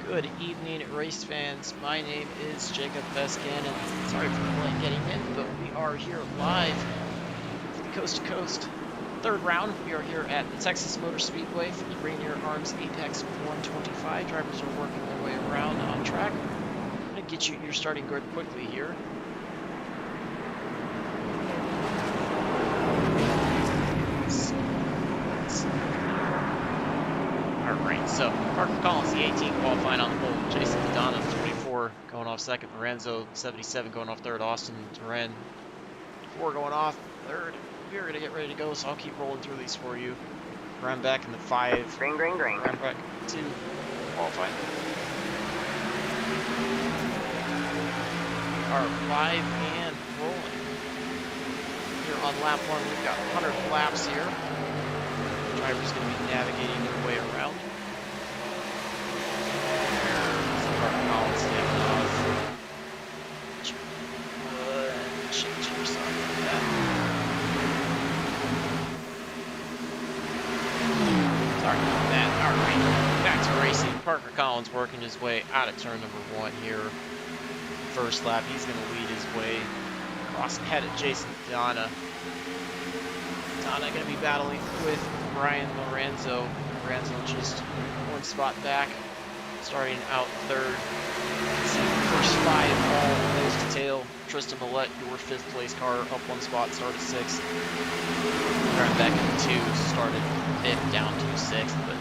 Good evening, race fans. My name is Jacob Bescan. Sorry for the delay getting in, but we are here live for the Coast to Coast third round. We are here at the Texas Motor Speedway for the Rainier Arms Apex 125. Drivers are working their way around on track. I'm going to get you your starting grid quickly here. Alright, so Parker Collins, the 18, qualifying on the pole. Jason Fontana, 24, going off second. Lorenzo, 77, going off third. Austin Duran, 4 going off third. We are going to get ready to go, so I'll keep rolling through these for you. Ryan back in the 5. Green. Ryan back 2, qualifying. We are live and rolling. Here on lap 1, we've got 100 laps here. Driver's going to be navigating their way around. Parker Collins taking off. Change your sign like that. Sorry about that. Alright, back to racing. Parker Collins working his way out of turn number 1 here. First lap, he's going to lead his way across ahead of Jason Fontana. Fontana going to be battling with Brian Lorenzo. Lorenzo just 1 spot back, starting out third. See the first 5 all nose to tail. Tristan Millette, your 5th place car, up 1 spot, started 6th. Ryan back in 2, started 5th, down to 6th, but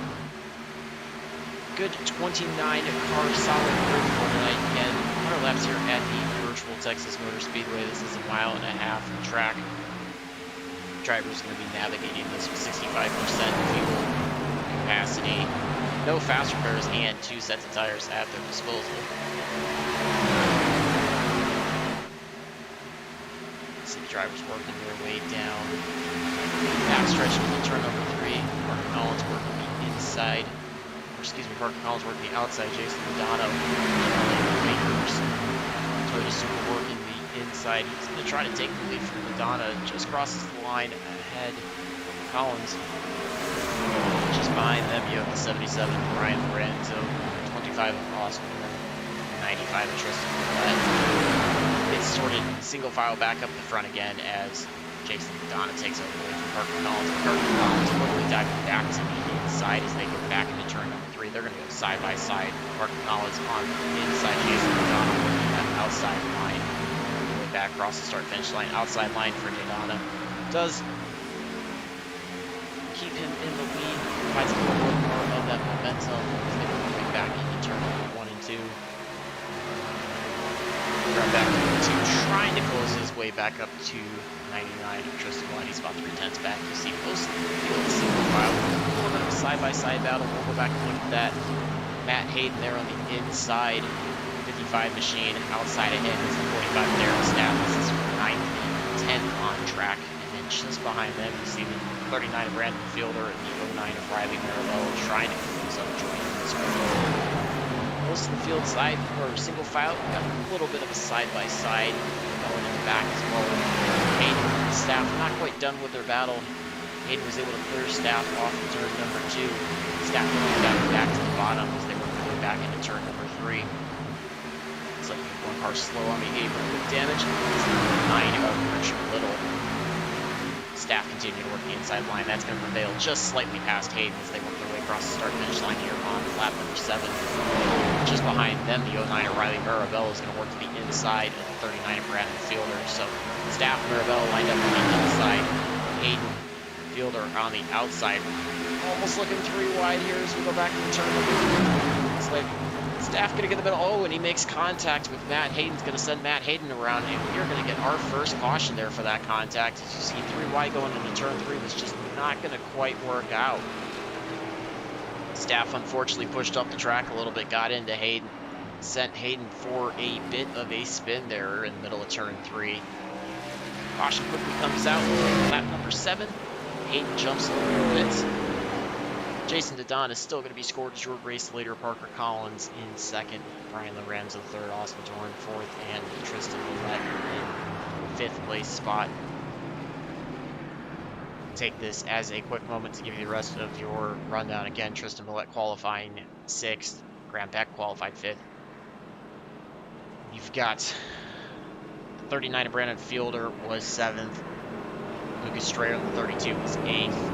good 29 car solid grid for tonight. Again, 100 laps here at the virtual Texas Motor Speedway. This is a 1.5 mile track. Driver's going to be navigating this with 65% fuel. capacity, no fast repairs, and 2 sets of tires at their disposal. See the drivers working their way down. Backstretch into turn number 3. Parker Collins working the inside. Parker Collins working the outside. Jason Madonna Toyota Super working the inside. He's going to try to take the lead from Madonna. Just crosses the line ahead. Collins. Just behind them, you have the 77 Brian Lorenzo, 25 of Austin, 95 of Tristan Millette. It's sorted single file back up the front again as Jason Madonna takes over from Parker Collins. Parker Collins quickly diving back to the inside as they go back into turn number 3. They're going to go side by side. Parker Collins on the inside, Jason Madonna working that outside line. Way back across the start-finish line. Outside line for Madonna. Does keep him in the lead. Provides a little bit more of that momentum. He's going to move back into turn number 1 and 2. Right back to 2, trying to close his way back up to 99. Tristan Millette, he's about 3/10 back. You see most of the field single file. A little bit of a side-by-side battle. We'll go back and look at that. Matt Hayden there on the inside. 55 machine outside of him is the 45 Darren Staff. This is 9th and 10th on track. And then just behind them, you see the 39 of Brandon Fielder and the 09 of Riley Marabello trying to close up joining this group. Most of the field side or single file, we got a little bit of a side-by-side going in the back as well. Hayden and Staff not quite done with their battle. Hayden was able to clear Staff off in turn number 2. Staff moving back to the bottom as they were going back into turn number 3. Looks like one car slow on me, gave her quick damage. It's number 9 of Richard Little. Staff continuing to work the inside line. That's going to prevail just slightly past Hayden as they work their way across the start-finish line here on lap number 7. Just behind them, the 09 of Riley Marabello is going to work to the inside of the 39 of Brandon Fielder. So Staff Marabello lined up on the inside. Hayden Fielder on the outside. Almost looking 3 wide here as we go back to the turn number 3. It's like Staff going to get the middle. Oh, and he makes contact with Matt. Hayden's going to send Matt Hayden around, and we're going to get our first caution there for that contact. As you see, 3 wide going into turn 3 was just not going to quite work out. Staff unfortunately pushed up the track a little bit, got into Hayden, sent Hayden for a bit of a spin there in the middle of turn 3. Caution quickly comes out. Lap number 7. Hayden jumps over the pits. Jason Didon is still going to be scored as your race leader. Parker Collins in 2nd, Brian Lorenzo 3rd, Austin Torn 4th, and Tristan Millette in 5th place spot. Take this as a quick moment to give you the rest of your rundown. Again, Tristan Millette qualifying 6th, Graham Beck qualified 5th. You've got 39 of Brandon Fielder was 7th, Lucas Strayer, the 32 was 8th.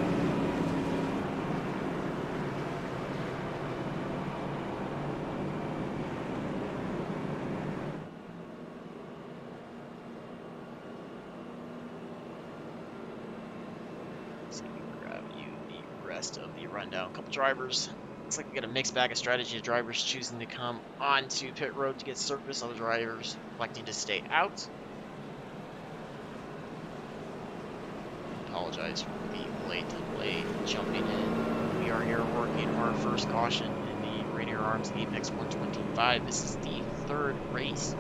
Of the rundown. A couple drivers. Looks like we got a mixed bag of strategy of drivers choosing to come onto pit road to get service. Other drivers electing to stay out. Apologize for the late delay jumping in. We are here working our first caution in the Rainier Arms Apex 125. This is the 3rd race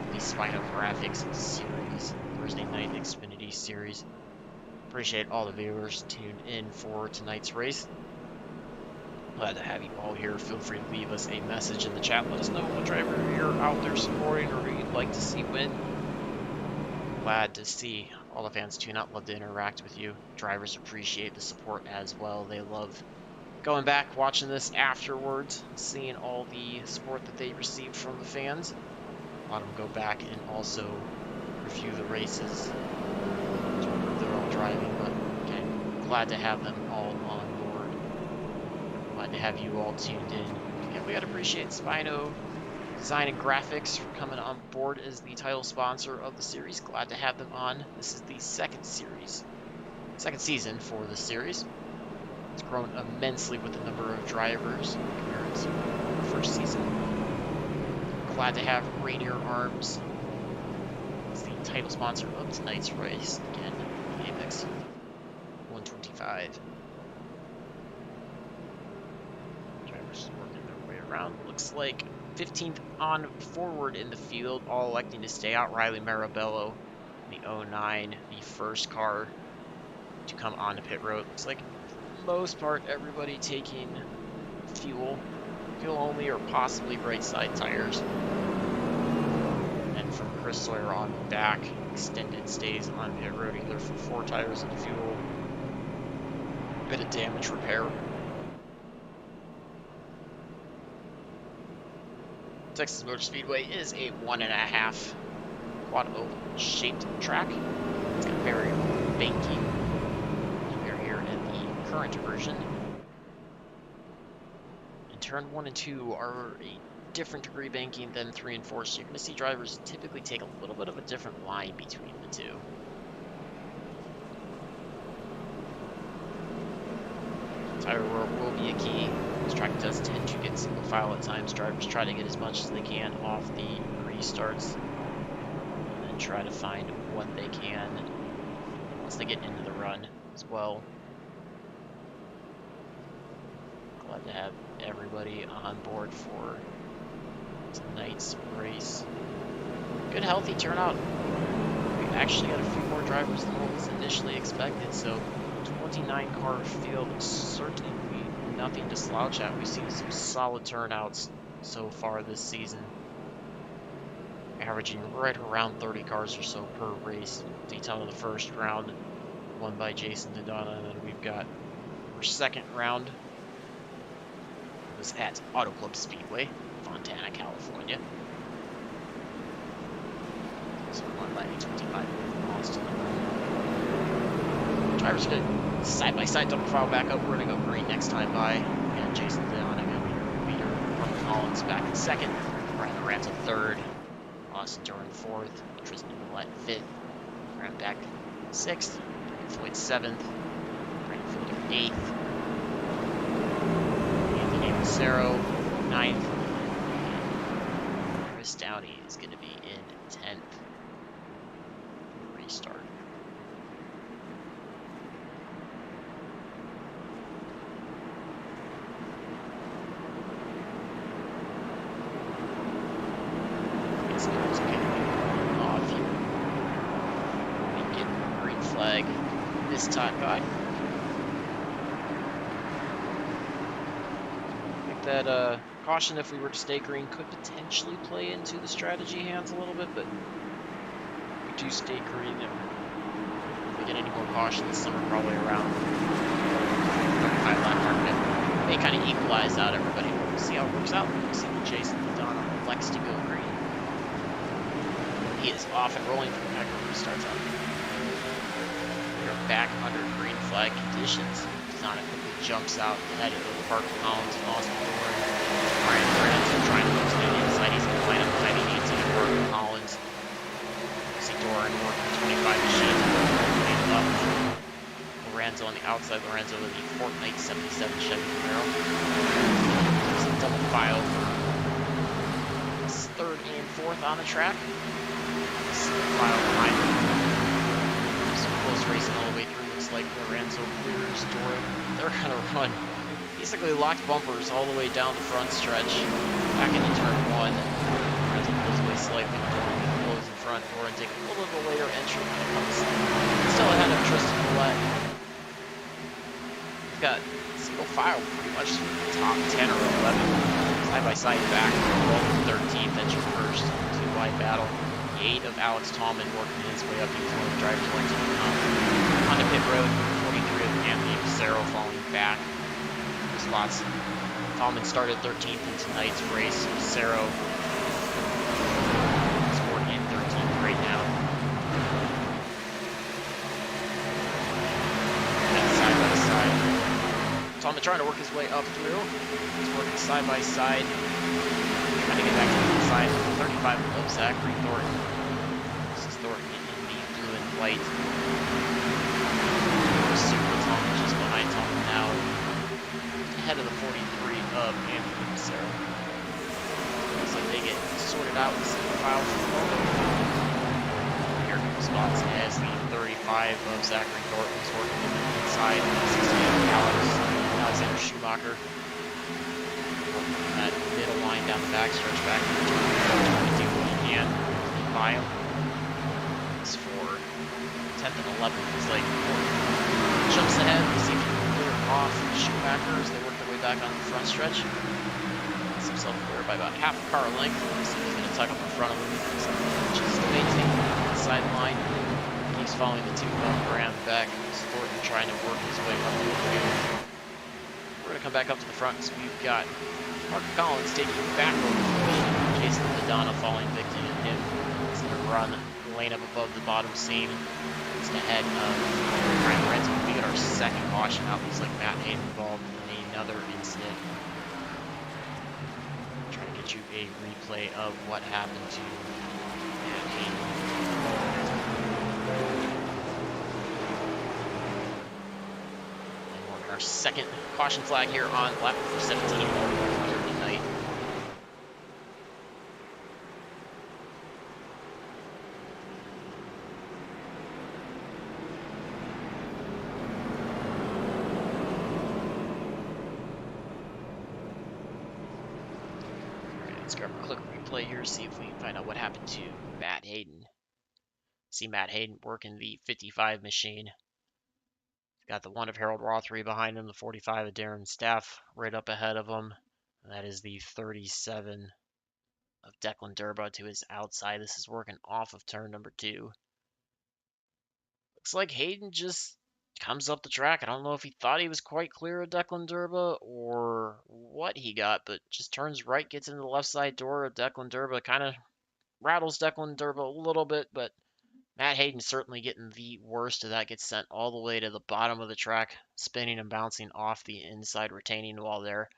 of the Spino Graphics series, Thursday night Xfinity series. Appreciate all the viewers tuned in for tonight's race. Glad to have you all here. Feel free to leave us a message in the chat. Let us know what driver you're out there supporting or who you'd like to see win. Glad to see all the fans tune out. Love to interact with you. Drivers appreciate the support as well. They love going back, watching this afterwards, seeing all the support that they received from the fans. A lot of them go back and also review the races. Driving, but again, glad to have them all on board. Glad to have you all tuned in. Again, we gotta appreciate Spino Design and Graphics for coming on board as the title sponsor of the series. Glad to have them on. This is the second season for the series. It's grown immensely with the number of drivers compared to the first season. Glad to have Rainier Arms as the title sponsor of tonight's race. Again, Apex 125. round. Looks like 15th on forward in the field, all electing to stay out. Riley Marabello, the 09, the first car to come onto pit road. Looks like for the most part everybody taking fuel only, or possibly right side tires. And from Chris Sawyer on back, extended stays on pit road either for 4 tires and fuel, bit of damage repair. Texas Motor Speedway is a 1.5 quad oval shaped track. It's got very banky here in the current version. And turn 1 and 2 are a different degree banking than 3 and 4, so you're going to see drivers typically take a little bit of a different line between the two. Tire wear will be a key. This track does tend to get single file at times. Drivers try to get as much as they can off the restarts and then try to find what they can once they get into the run as well. Glad to have everybody on board for tonight's race. Good healthy turnout. We actually got a few more drivers than what was initially expected, so 29 car field, certainly nothing to slouch at. We've seen some solid turnouts so far this season, averaging right around 30 cars or so per race. Daytona the first round, won by Jason Dodonna, and then we've got our second round. It was at Auto Club Speedway, Fontana, California. So won by a 25 Austin. Drivers did side-by-side double file back up. We're going to go green next time by. And Jason Leon, leader. Parker Collins back in second. Brian Lorenzo third. Austin Duran fourth. Tristan Millett fifth. Brandon Beck sixth. Floyd seventh. Brandon Fielder eighth. Anthony Massaro ninth. And Chris Downey is going to be in 10th. Restart. This time by. I think that caution, if we were to stay green, could potentially play into the strategy hands a little bit, but if we do stay green, if we get any more caution this summer, probably around 35 lap mark, may kind of equalize out everybody. We'll see how it works out. We'll see what Jason Dodonna elects to go green. He is off and rolling from back where he starts out. Back under green flag conditions. Dodonna quickly jumps out ahead of Parker Collins and Austin Doran. Brian Lorenzo trying to go to the inside. He's going to line up behind 18 and Parker Collins. See Doran working 25 machines. Up. Lorenzo on the outside. Lorenzo with the Fortnite 77 Chevy Camaro. There's a double file for third and fourth on the track. Single file behind him. Close racing all the way through. Looks like Lorenzo clears Doran. They're gonna run basically locked bumpers all the way down the front stretch. Back into turn 1. Lorenzo pulls away slightly. Doran blows in front. Doran takes a little bit of a later entry. Still ahead of Tristan Millett. We've got single file pretty much top 10 or 11. Side by side back. 12th, 13th. That's your first 2-wide battle. 8 of Alex Tallman working his way up. He was one of the drivers going to on the pit road. 43 of Anthony Massaro falling back. Spots. Tallman started 13th in tonight's race. Massaro scored in 13th right now. And side by side. Tallman trying to work his way up through. He's working side by side. Trying to get back to the inside. 35 of Zachary Thornton. This is Thornton in the blue and white. Super Tallman just behind Tallman now. Ahead of the 43 of Anthony Massaro. Looks like they get sorted out with single file for the moment. Here comes spots as the 35 of Zachary Thornton is working in the inside. 68 of Alexander Schumacher. That middle coming down the backstretch back to the turn. Do what you can to get by him. It's for 10th and 11th. It's like jumps ahead. We see him clear off Schumacher as they work their way back on the front stretch. Gets himself clear by about half a car length. So he's going to tuck up in front of him. So just to maintain the sideline. Keeps following the two around the back. Thornton trying to work his way up the field. We're going to come back up to the front. So we've got Parker Collins taking back over the lead. Jason Madonna falling victim to him. He's going to run lane up above the bottom seam. It's ahead of Ryan Renton. We get our second caution out. Looks like Matt Hayden involved in another incident. Trying to get you a replay of what happened to Matt Hayden. And we're on our second caution flag here on lap 17 here tonight. Let's grab a quick replay here, see if we can find out what happened to Matt Hayden. See Matt Hayden working the 55 machine. Got the 1 of Harold Rothery behind him, the 45 of Darren Staff right up ahead of him. And that is the 37 of Declan Durba to his outside. This is working off of turn number 2. Looks like Hayden just comes up the track. I don't know if he thought he was quite clear of Declan Durba or what he got, but just turns right, gets into the left side door of Declan Durba. Kind of rattles Declan Durba a little bit, but Matt Hayden certainly getting the worst of that. Gets sent all the way to the bottom of the track, spinning and bouncing off the inside retaining wall there.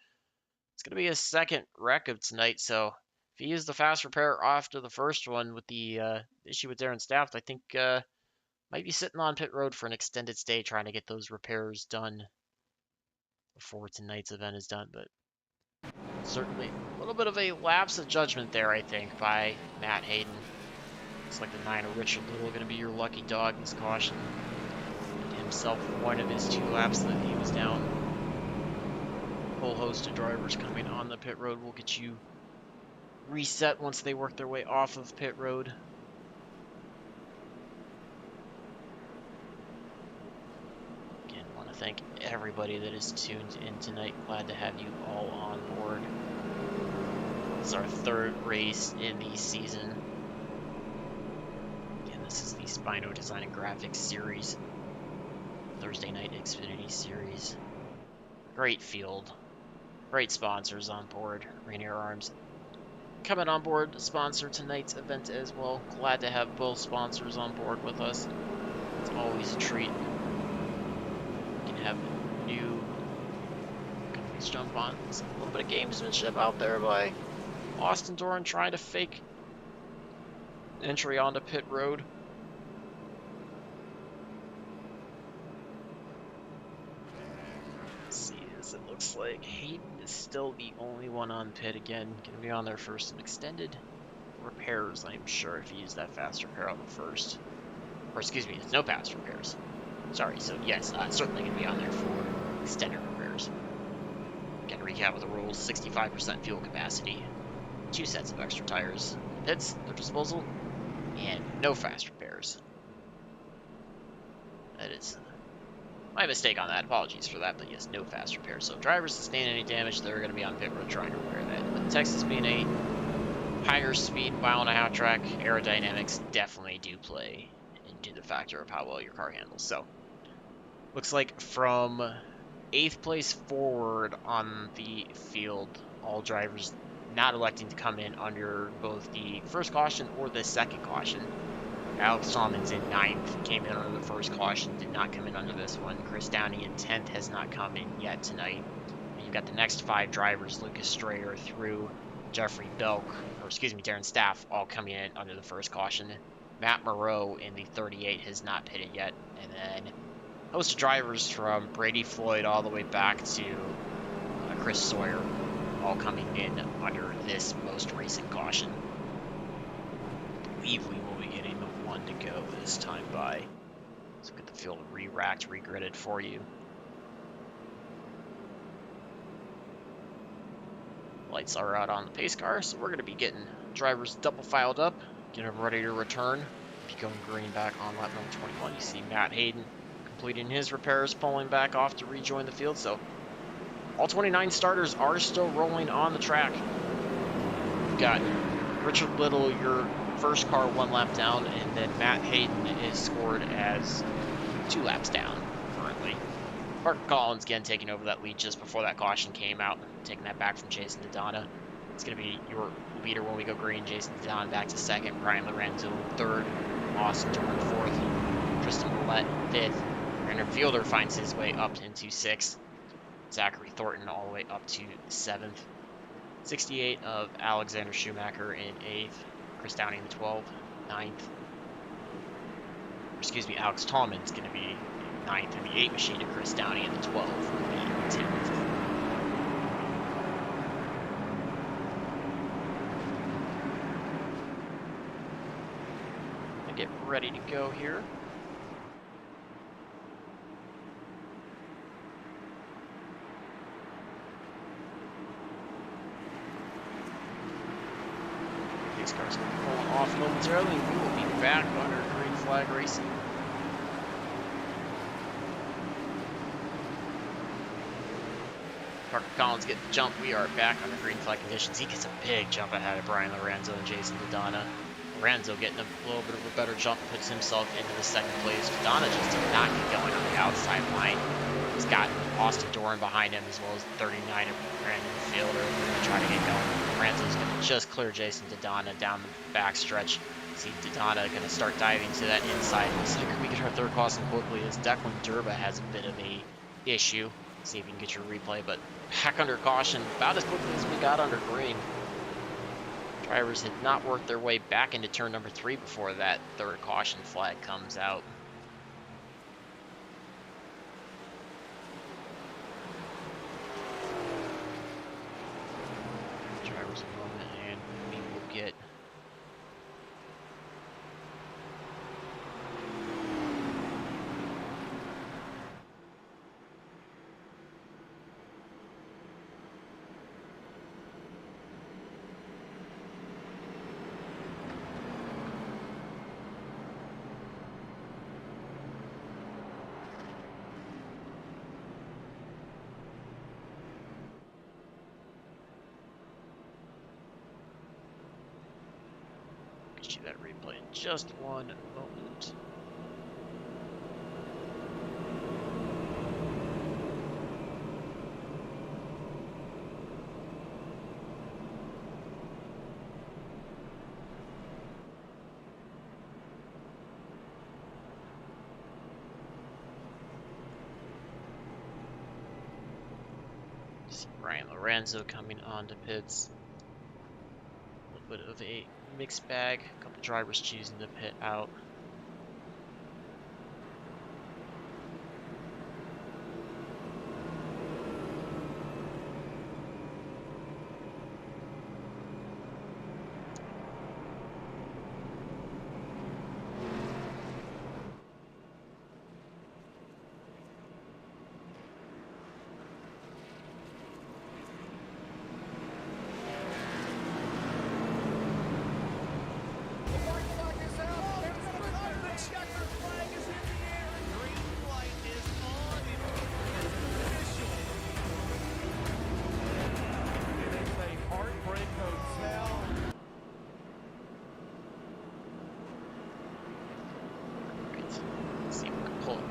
It's going to be his second wreck of tonight, so if he used the fast repair after the first one with the issue with Darren Staff, I think might be sitting on pit road for an extended stay trying to get those repairs done before tonight's event is done. But certainly a little bit of a lapse of judgment there, I think, by Matt Hayden. Looks like the 9 of Richard Little going to be your lucky dog this caution. And himself one of his 2 laps that he was down. A whole host of drivers coming on the pit road will get you reset once they work their way off of pit road. Thank everybody that is tuned in tonight. Glad to have you all on board. It's our 3rd race in the season. Again, this is the Spino Design and Graphics series. Thursday night Xfinity series. Great field. Great sponsors on board. Rainier Arms coming on board to sponsor tonight's event as well. Glad to have both sponsors on board with us. It's always a treat. Have new companies jump on. There's a little bit of gamesmanship out there by Austin Doran trying to fake entry onto pit road. Let's see, as it looks like Hayden is still the only one on pit again. Gonna be on there for some extended repairs, I'm sure, if you use that fast repair on the first. Or excuse me, it's no fast repairs. Sorry, so yes, certainly going to be on there for extended repairs. Again, recap of the rules, 65% fuel capacity, 2 sets of extra tires, pits, their disposal, and no fast repairs. That is my mistake on that, apologies for that, but yes, no fast repairs. So if drivers sustain any damage, they're going to be on pit road trying to repair that. But Texas being a higher speed, mile-and-a-half track, aerodynamics definitely do play into the factor of how well your car handles. So looks like from 8th place forward on the field, all drivers not electing to come in under both the first caution or the second caution. Alex Salmons in 9th came in under the first caution, did not come in under this one. Chris Downey in 10th has not come in yet tonight. And you've got the next 5 drivers, Lucas Strayer through Jeffrey Belk, or excuse me, Darren Staff, all coming in under the first caution. Matt Moreau in the 38 has not pitted yet. And then a host of drivers from Brady Floyd all the way back to Chris Sawyer, all coming in under this most recent caution. I believe we will be getting the 1 to go this time by. Let's get the field re-racked, regridded for you. lights are out on the pace car, so we're going to be getting drivers double filed up, getting them ready to return. Be going green back on lap number 21. You see Matt Hayden completing his repairs, pulling back off to rejoin the field. So all 29 starters are still rolling on the track. We've got Richard Little, your first car, 1 lap down, and then Matt Hayden is scored as 2 laps down currently. Parker Collins again taking over that lead just before that caution came out, taking that back from Jason Dodonna. It's going to be your leader when we go green. Jason Dodonna back to second, Brian Lorenzo third, Austin Dorn fourth, Tristan Millette fifth. Brandon Fielder finds his way up into sixth. Zachary Thornton all the way up to seventh. 68 of Alexander Schumacher in 8th, Chris Downey in 12th, 9th. Excuse me, Alex Tallman's going to be 9th in the 8 machine, and Chris Downey in the 12 will be 10th. Gonna get ready to go here. These cars will be pulling off momentarily. We will be back under green flag racing. Parker Collins getting the jump. We are back under green flag conditions. He gets a big jump ahead of Brian Lorenzo and Jason Dodonna. Lorenzo getting a little bit of a better jump, puts himself into the second place. Dodonna just did not get going on the outside line. He's got Austin Doran behind him, as well as 39 of Brandon Fielder. They're going to try to get going. Lorenzo's going to just clear Jason Dodonna down the back stretch. See Dodonna going to start diving to that inside. Looks like we get our third crossing quickly as Declan Durba has a bit of a issue. See if you can get your replay, but back under caution about as quickly as we got under green. Drivers had not worked their way back into turn number 3 before that third caution flag comes out. Drivers a moment and we will get you that replay in just one moment. See Brian Lorenzo coming on to pits. A little bit of a mixed bag. A couple drivers choosing to pit out.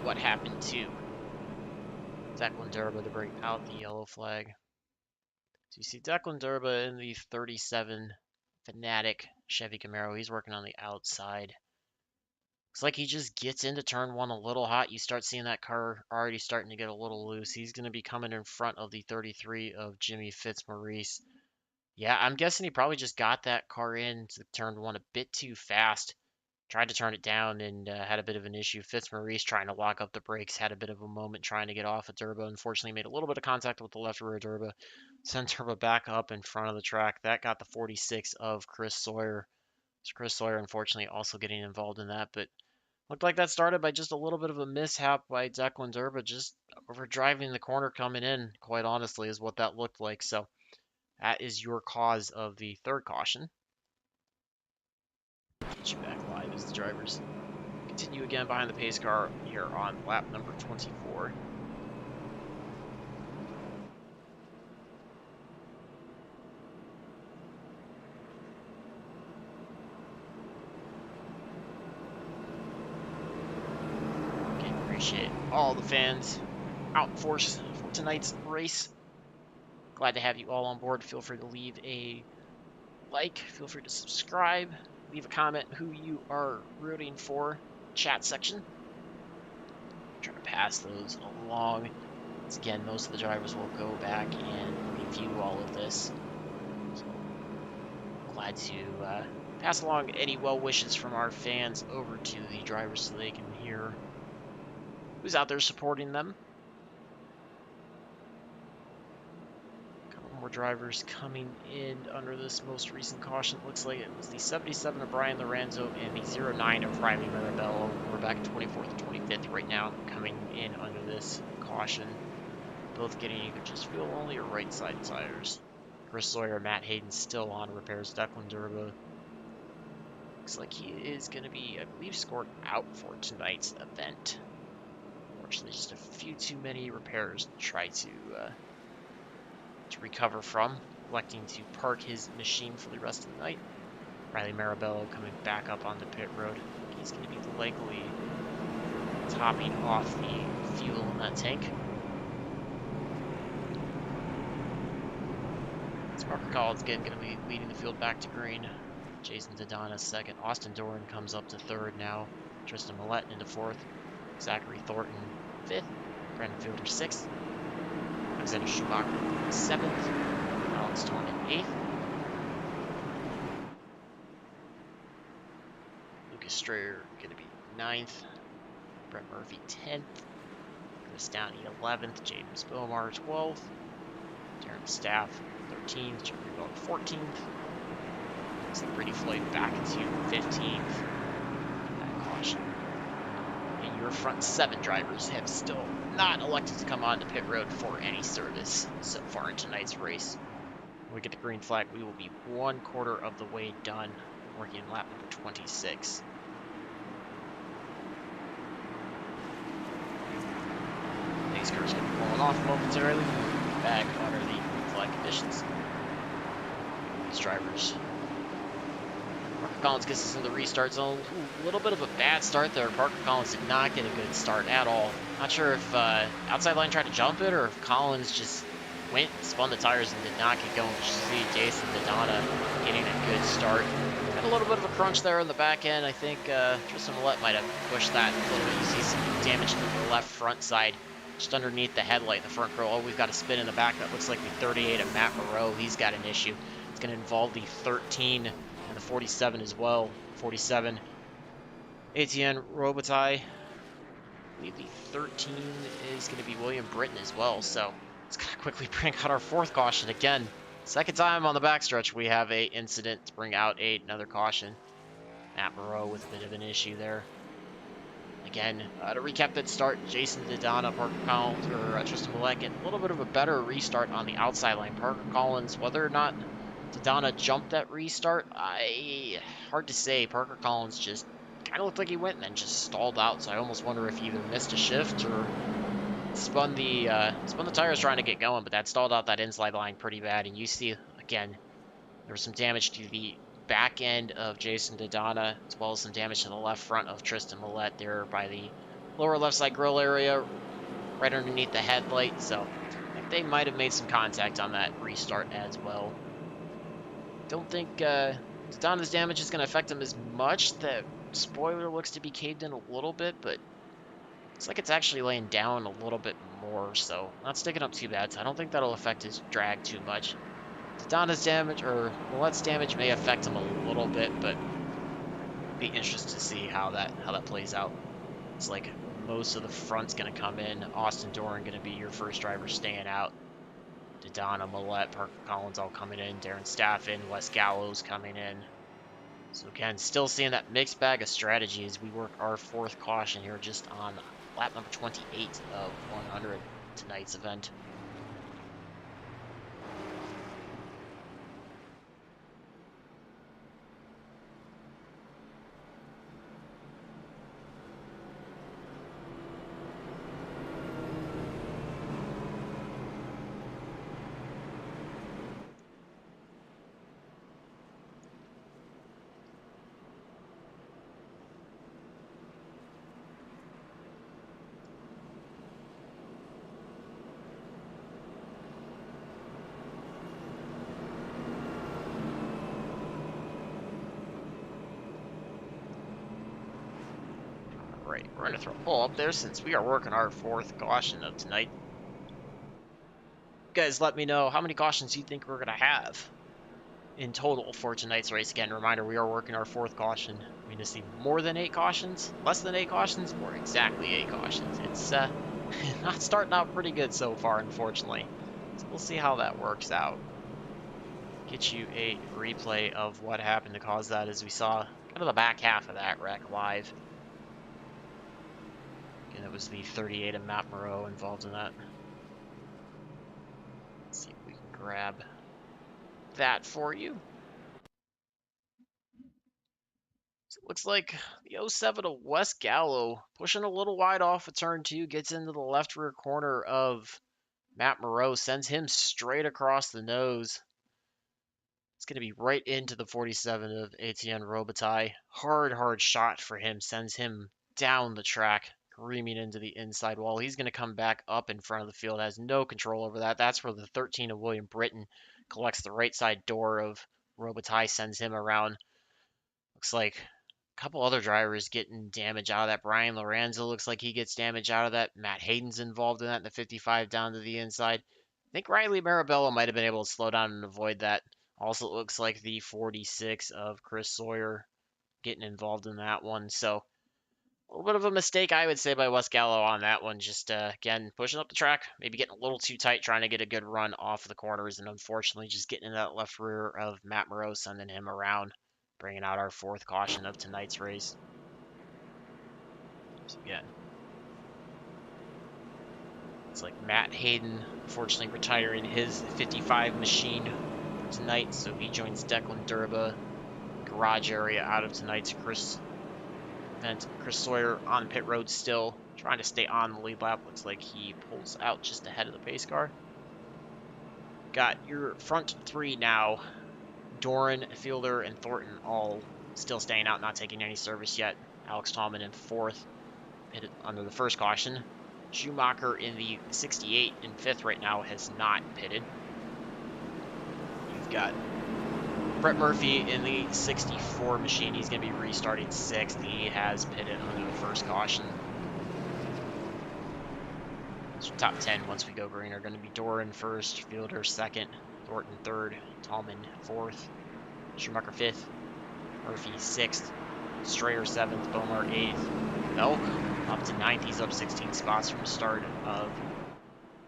What happened to Declan Durba to bring out the yellow flag. So you see Declan Durba in the 37 Fanatic Chevy Camaro. He's working on the outside. Looks like he just gets into turn 1 a little hot. You start seeing that car already starting to get a little loose. He's going to be coming in front of the 33 of Jimmy Fitzmaurice. Yeah, I'm guessing he probably just got that car into turn 1 a bit too fast. Tried to turn it down and had a bit of an issue. Fitzmaurice trying to lock up the brakes, had a bit of a moment trying to get off of Durba. Unfortunately, made a little bit of contact with the left rear of Durba. Sent Durba back up in front of the track. That got the 46 of Chris Sawyer. So Chris Sawyer, unfortunately, also getting involved in that. But looked like that started by just a little bit of a mishap by Declan Durba, just over driving the corner coming in, quite honestly, is what that looked like. So That is your cause of the third caution. Get you back live as the drivers continue again behind the pace car here on lap number 24. Okay, appreciate all the fans out in force for tonight's race. Glad to have you all on board. Feel free to leave a like, feel free to subscribe, leave a comment who you are rooting for, chat section. Try to pass those along. Once again, most of the drivers will go back and review all of this. So glad to pass along any well wishes from our fans over to the drivers so they can hear who's out there supporting them. More drivers coming in under this most recent caution. It looks like it was the 77 of Brian Lorenzo and the 09 of Riley Marabello. We're back at 24th and 25th right now, coming in under this caution. Both getting either just fuel only or right side tires. Chris Sawyer, Matt Hayden still on repairs. Declan Durba looks like he is going to be, I believe, scored out for tonight's event. Unfortunately, just a few too many repairs to try to recover from, electing to park his machine for the rest of the night. Riley Marabello coming back up onto pit road. He's going to be likely topping off the fuel in that tank. Parker Collins again going to be leading the field back to green. Jason Dodonna second. Austin Doran comes up to third now. Tristan Millett into fourth. Zachary Thornton fifth. Brandon Fielder sixth. Alexander Schumacher 7th, Alex Torn in 8th, Lucas Strayer going to be 9th, Brett Murphy 10th, Chris Downey 11th, James Bomar 12th, Darren Staff 13th, Jeffrey Bell 14th, looks like Brady Floyd back into 15th, that caution. And your front 7 drivers have still not elected to come on to pit road for any service so far in tonight's race. When we get the green flag, we will be 1/4 of the way done, working in lap number 26. These cars going to be pulling off momentarily, back under the green flag conditions. These drivers. Parker Collins gets us in the restart zone. Ooh, a little bit of a bad start there. Parker Collins did not get a good start at all. Not sure if outside line tried to jump it or if Collins just went, spun the tires, and did not get going. You see Jason Dodonna getting a good start. Had a little bit of a crunch there in the back end. I think Tristan Millett might have pushed that a little bit. You see some damage to the left front side, just underneath the headlight in the front grill. Oh, we've got a spin in the back. That looks like the 38 of Matt Moreau. He's got an issue. It's going to involve the 13 and the 47 as well. 47, Etienne Robitaille. I believe the 13 is going to be William Britton as well. So let's quickly bring out our 4th caution again. Second time on the backstretch we have a incident to bring out another caution. Matt Moreau with a bit of an issue there. Again, to recap that start, Jason Dodonna, Parker Collins, or Tristan Millett getting a little bit of a better restart on the outside line. Parker Collins, whether or not Dodonna jumped that restart, hard to say. Parker Collins just kind of looked like he went and then just stalled out, so I almost wonder if he either missed a shift or spun the tires trying to get going, but that stalled out that inside line pretty bad. And you see, again, there was some damage to the back end of Jason Dodonna, as well as some damage to the left front of Tristan Millett there by the lower left side grille area, right underneath the headlight. So I think they might have made some contact on that restart as well. Don't think Dodonna's damage is going to affect him as much. The spoiler looks to be caved in a little bit, but looks like it's actually laying down a little bit more, so not sticking up too bad. So I don't think that'll affect his drag too much. Dodonna's damage, or Millett's damage, may affect him a little bit, but be interested to see how that plays out. It's like most of the front's going to come in. Austin Doran going to be your first driver staying out. Dodonna, Millett, Parker Collins all coming in. Darren Staff in. Wes Gallows coming in. So again, still seeing that mixed bag of strategy as we work our 4th caution here just on lap number 28 of 100 tonight's event. right, we're going to throw a poll up there since we are working our 4th caution of tonight. You guys let me know how many cautions you think we're going to have in total for tonight's race. Again, reminder, we are working our 4th caution. We need to see more than 8 cautions, less than 8 cautions, or exactly 8 cautions. It's not starting out pretty good so far, unfortunately. So we'll see how that works out. Get you a replay of what happened to cause that, as we saw kind of the back half of that wreck live. Again, it was the 38 of Matt Moreau involved in that. Let's see if we can grab that for you. So it looks like the 07 of West Gallo pushing a little wide off of turn 2, gets into the left rear corner of Matt Moreau, sends him straight across the nose. It's going to be right into the 47 of Etienne Robitaille. Hard shot for him, sends him down the track, careening into the inside wall. He's going to come back up in front of the field, has no control over that. That's where the 13 of William Britton collects the right side door of Robitaille, sends him around. Looks like a couple other drivers getting damage out of that. Brian Lorenzo looks like he gets damage out of that. Matt Hayden's involved in that in the 55 down to the inside. I think Riley Marabella might have been able to slow down and avoid that. Also, it looks like the 46 of Chris Sawyer getting involved in that one. So, a little bit of a mistake, I would say, by West Gallo on that one. Just, again, pushing up the track, maybe getting a little too tight, trying to get a good run off of the corners, and unfortunately just getting in that left rear of Matt Moreau, sending him around, bringing out our 4th caution of tonight's race. So, again, it's like Matt Hayden, unfortunately, retiring his 55 machine tonight, so he joins Declan Durba, garage area out of tonight's Chris Sawyer on pit road still, trying to stay on the lead lap. Looks like he pulls out just ahead of the pace car. Got your front 3 now. Doran, Fielder, and Thornton all still staying out, not taking any service yet. Alex Tallman in 4th, pitted under the 1st caution. Schumacher in the 68 in 5th right now has not pitted. You've got Brett Murphy in the 64 machine. He's going to be restarting 6th. He has pitted under the 1st caution. So top 10 once we go green are going to be Doran 1st, Fielder 2nd, Thornton 3rd, Tallman 4th, Schumacher 5th, Murphy 6th, Strayer 7th, Bomar 8th, Belk up to 9th. He's up 16 spots from the start of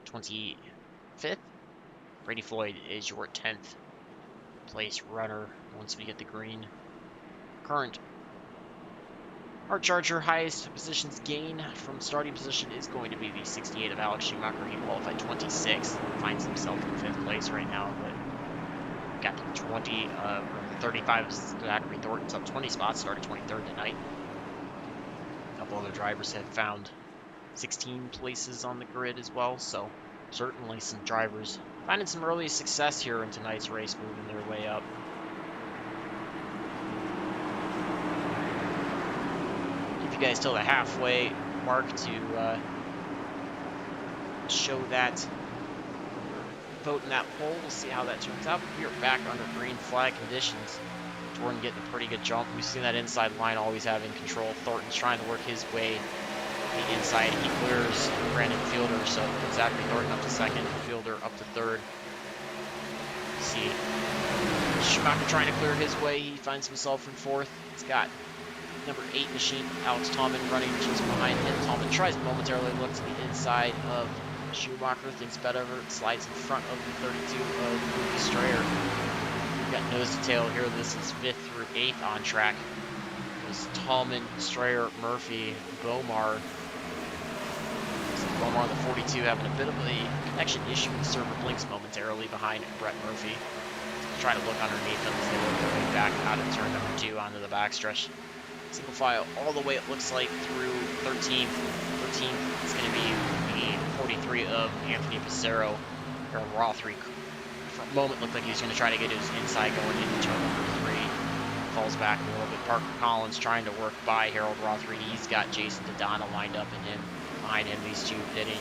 25th. Brady Floyd is your 10th place runner once we get the green. Current Art Charger highest positions gain from starting position is going to be the 68 of Alex Schumacher. He qualified 26th, finds himself in 5th place right now, but got the 35 of Zachary Thornton's up 20 spots, started 23rd tonight. A couple other drivers have found 16 places on the grid as well, so certainly some drivers finding some early success here in tonight's race, moving their way up. Give you guys till the halfway mark to show that vote in that poll. We'll see how that turns out. We are back under green flag conditions. Jordan getting a pretty good jump. We've seen that inside line always having control. Thornton's trying to work his way the inside. He clears Brandon Fielder, so Zachary Thornton up to 2nd, Fielder up to 3rd. See Schumacher trying to clear his way. He finds himself in 4th. He's got number 8 machine, Alex Tallman, running just behind him. Tallman tries to momentarily look to the inside of Schumacher, thinks better of it, slides in front of the 32 of Lucas Strayer. We've got nose to tail here. This is 5th through 8th on track. It was Tallman, Strayer, Murphy, Bomar. Bomar, the 42, having a bit of a connection issue with server blinks momentarily behind Brett Murphy. Try to look underneath them as they work their way back out of turn number 2 onto the backstretch. Single file all the way, it looks like, through 13th. 13th is going to be the 43 of Anthony Pissarro. Harold Rothery, for a moment, looked like he was going to try to get his inside going into turn number 3. Falls back a little bit. Parker Collins trying to work by Harold Rothery. He's got Jason Dodonna lined up in him. Behind him, these two pitting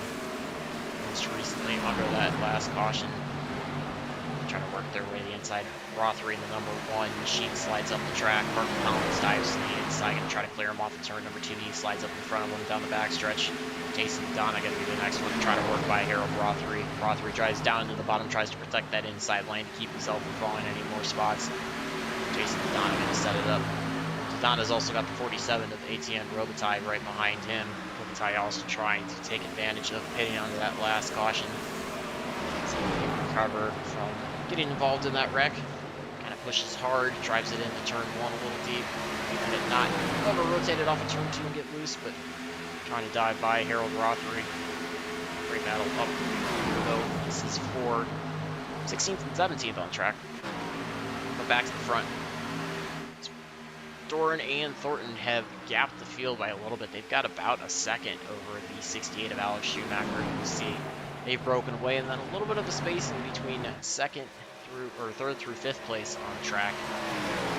most recently under that last caution. Trying trying to work their way to the inside. Rothery in the number 1 machine slides up the track. Parker Collins dives to the inside, going to try to clear him off at turn number 2. He slides up in front of him down the backstretch. Jason Donna going to be the next one to try to work by Harold Rothery. Rothery drives down into the bottom, tries to protect that inside lane to keep himself from falling any more spots. Jason Donna going to set it up. Donna's also got the 47 of Etienne Robitaille right behind him. Robitaille also trying to take advantage of hitting onto that last caution. So he can recover from getting involved in that wreck. Kind of pushes hard, drives it into turn 1 a little deep. Keeping it not over-rotated off of turn 2 and get loose, but trying to dive by Harold Rothery. Great battle up though. This is for 16th and 17th on track. But back to the front. Doran and Thornton have gapped the field by a little bit. They've got about a second over the 68 of Alex Schumacher. You can see they've broken away, and then a little bit of a space in between third through fifth place on track.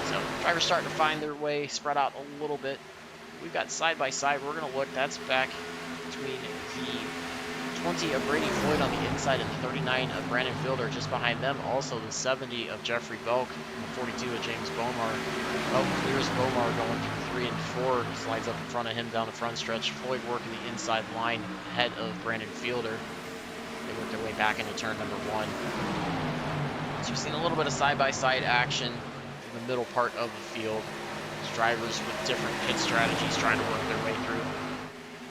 So drivers starting to find their way, spread out a little bit. We've got side by side. We're going to look. That's back between the 20 of Brady Floyd on the inside and the 39 of Brandon Fielder just behind them. Also the 70 of Jeffrey Belk and the 42 of James Bomar. Belk clears Bomar going through 3 and 4. Slides up in front of him down the front stretch. Floyd working the inside line ahead of Brandon Fielder. They work their way back into turn number 1. So you've seen a little bit of side-by-side action in the middle part of the field. There's drivers with different pit strategies trying to work their way through.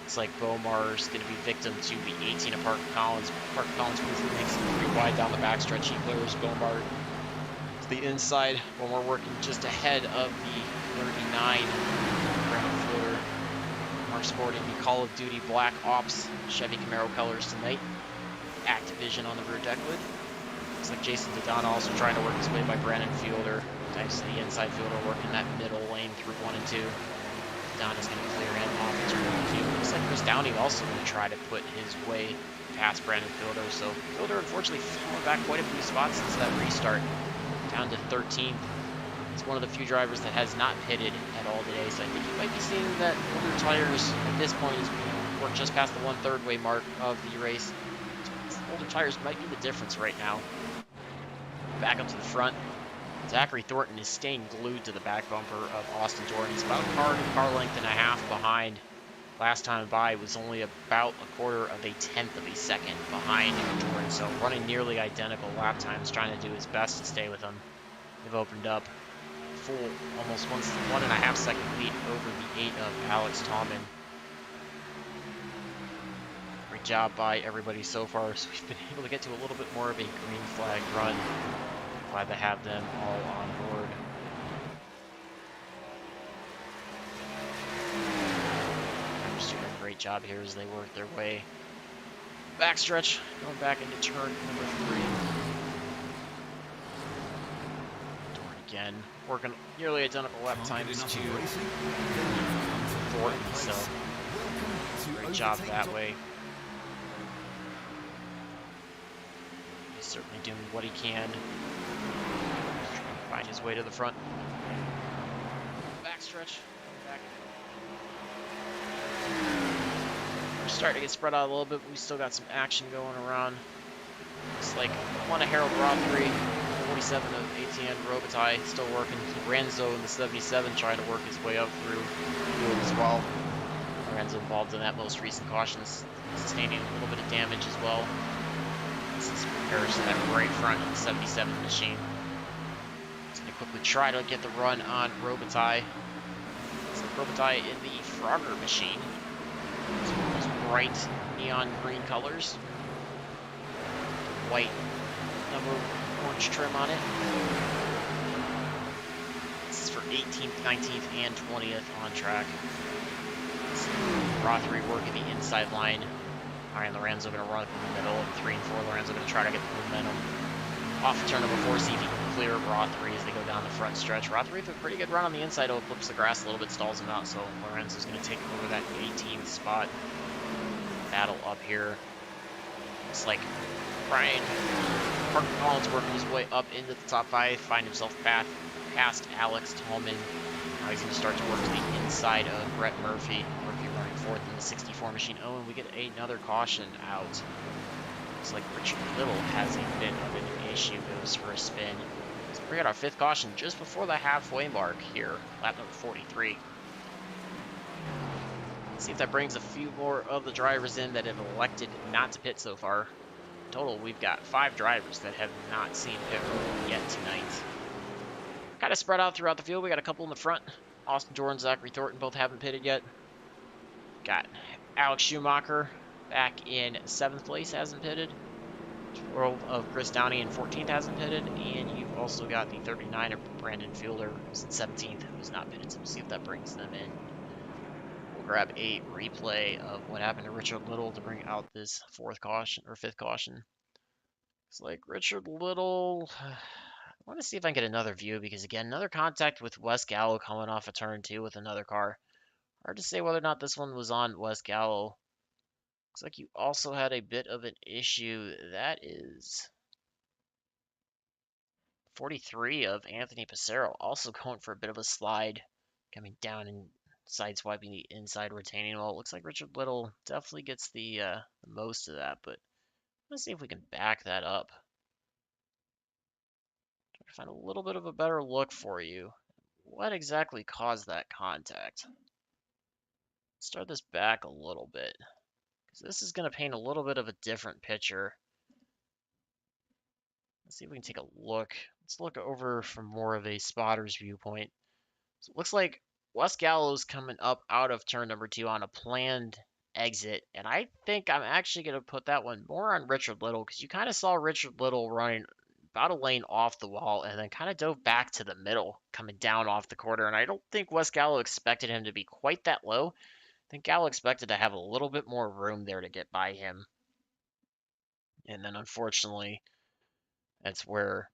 Looks like Bomar's going to be victim to the 18 of Parker Collins. Parker Collins quickly makes it pretty wide down the backstretch. He clears Bomar to the inside. Bomar working just ahead of the 39. Brandon Fielder. Mark sporting the Call of Duty Black Ops Chevy Camaro colors tonight. Activision on the rear deck lid. Looks like Jason Dodonna also trying to work his way by Brandon Fielder. Dives to the inside fielder, working that middle lane through 1 and 2. Donna's going to clear him off in turn number 2. Looks like Chris Downing also going to try to put his way past Brandon Fielder. So Fielder unfortunately falling back quite a few spots since that restart. Down to 13th. He's one of the few drivers that has not pitted at all today. So I think you might be seeing that older tires at this point is work just past the 1/3 way mark of the race. Older tires might be the difference right now. Back up to the front. Zachary Thornton is staying glued to the back bumper of Austin Doran. He's about a car length and a half behind. Last time by was only about a 1/4 of a 1/10 of a second behind Doran. So running nearly identical lap times, trying to do his best to stay with him. They've opened up full, almost 1.5 second lead over the 8 of Alex Tallman. Great job by everybody so far. So we've been able to get to a little bit more of a green flag run. Glad to have them all on board. They're just doing a great job here as they work their way backstretch, going back into turn number 3. Doran again, working nearly identical lap times to Thornton, so great job that way. He's certainly doing what he can. Find his way to the front. Backstretch. Back. We're starting to get spread out a little bit, but we still got some action going around. Looks like one of Harold Rothery, 47 of Etienne Robitaille, still working. Lorenzo in the 77 trying to work his way up through the field as well. Lorenzo involved in that most recent caution, sustaining a little bit of damage as well. This is comparison to that right front of the 77 machine. Quickly try to get the run on Robitaille. It's like Robitaille in the Frogger machine. It's one of those bright neon green colors. White number orange trim on it. This is for 18th, 19th, and 20th on track. Rothery working the inside line. Alright, Lorenzo going to run from the middle. 3 and 4, Lorenzo going to try to get the momentum off of turn number 4, see if he can clear Rothery as they go down the front stretch. Rothery with a pretty good run on the inside. Oh, flips the grass a little bit, stalls him out, so Lorenzo's going to take over that 18th spot. Battle up here. Looks like Parker Collins working his way up into the top 5, find himself past Alex Tallman. Now he's going to start to work to the inside of Brett Murphy. Murphy running 4th in the 64 machine. Oh, and we get another caution out. Looks like Richard Little has a bit of an issue goes for a spin. So we got our 5th caution just before the halfway mark here, lap number 43. Let's see if that brings a few more of the drivers in that have elected not to pit so far. In total, we've got 5 drivers that have not seen pit road yet tonight. Kind of spread out throughout the field. We got a couple in the front. Austin Jordan, Zachary Thornton both haven't pitted yet. Got Alex Schumacher back in 7th place, hasn't pitted. 12 of Chris Downey in 14th hasn't pitted. And you've also got the 39 of Brandon Fielder, who's in 17th, who's not pitted. So we'll see if that brings them in. We'll grab a replay of what happened to Richard Little to bring out this 4th caution, or 5th caution. It's like Richard Little... I want to see if I can get another view, because again, another contact with Wes Gallo coming off a turn 2 with another car. Hard to say whether or not this one was on Wes Gallo. Looks like you also had a bit of an issue. That is 43 of Anthony Passero, also going for a bit of a slide, coming down and sideswiping the inside retaining wall. It looks like Richard Little definitely gets the most of that, but let's see if we can back that up. Try to find a little bit of a better look for you. What exactly caused that contact? Start this back a little bit, because this is going to paint a little bit of a different picture. Let's see if we can take a look. Let's look over from more of a spotter's viewpoint. So it looks like Wes Gallo's coming up out of turn number 2 on a planned exit, and I think I'm actually going to put that one more on Richard Little, because you kind of saw Richard Little running about a lane off the wall and then kind of dove back to the middle, coming down off the corner, and I don't think Wes Gallo expected him to be quite that low. I think Gallo expected to have a little bit more room there to get by him. And then unfortunately, that's where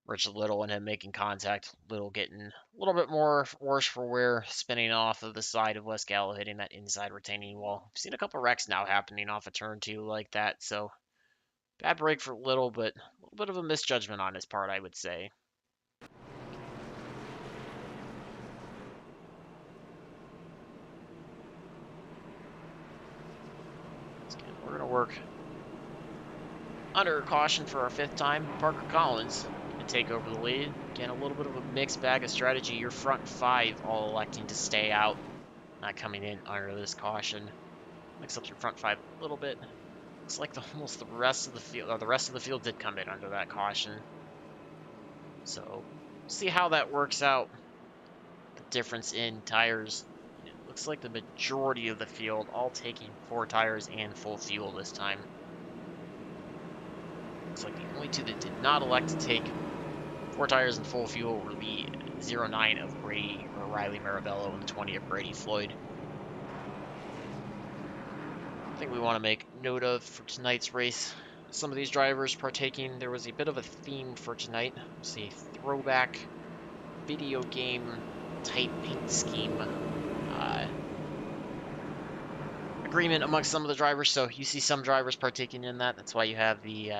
Richard Little and him making contact, Little getting a little bit more worse for wear, spinning off of the side of Wes Gallo, hitting that inside retaining wall. We've seen a couple wrecks now happening off of turn 2 like that, so bad break for Little, but a little bit of a misjudgment on his part, I would say. We're going to work under caution for our 5th time. Parker Collins going to take over the lead. Again, a little bit of a mixed bag of strategy. Your front 5 all electing to stay out, not coming in under this caution. Mix up your front 5 a little bit. Looks like almost the rest of the field, or the rest of the field did come in under that caution. So, see how that works out. The difference in tires. It looks like the majority of the field all taking 4 tires and full fuel this time. Looks like the only 2 that did not elect to take 4 tires and full fuel were the 09 of Brady or Riley Marabello and the 20 of Brady Floyd. I think we want to make note of for tonight's race. Some of these drivers partaking, there was a bit of a theme for tonight. It's a throwback video game type paint scheme agreement amongst some of the drivers. So you see some drivers partaking in that. That's why you have the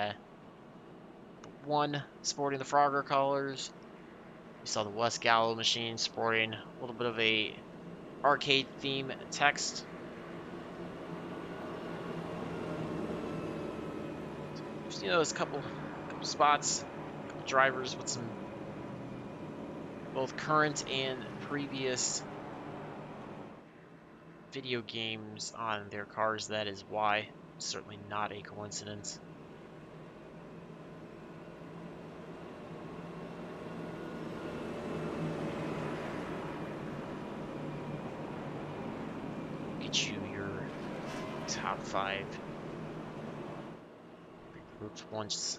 one sporting the Frogger colors. You saw the Wes Gallo machine sporting a little bit of a arcade theme text. Just, you know, there's a couple spots, a couple drivers with some both current and previous video games on their cars. That is why. Certainly not a coincidence. Get you your top 5 regrouped once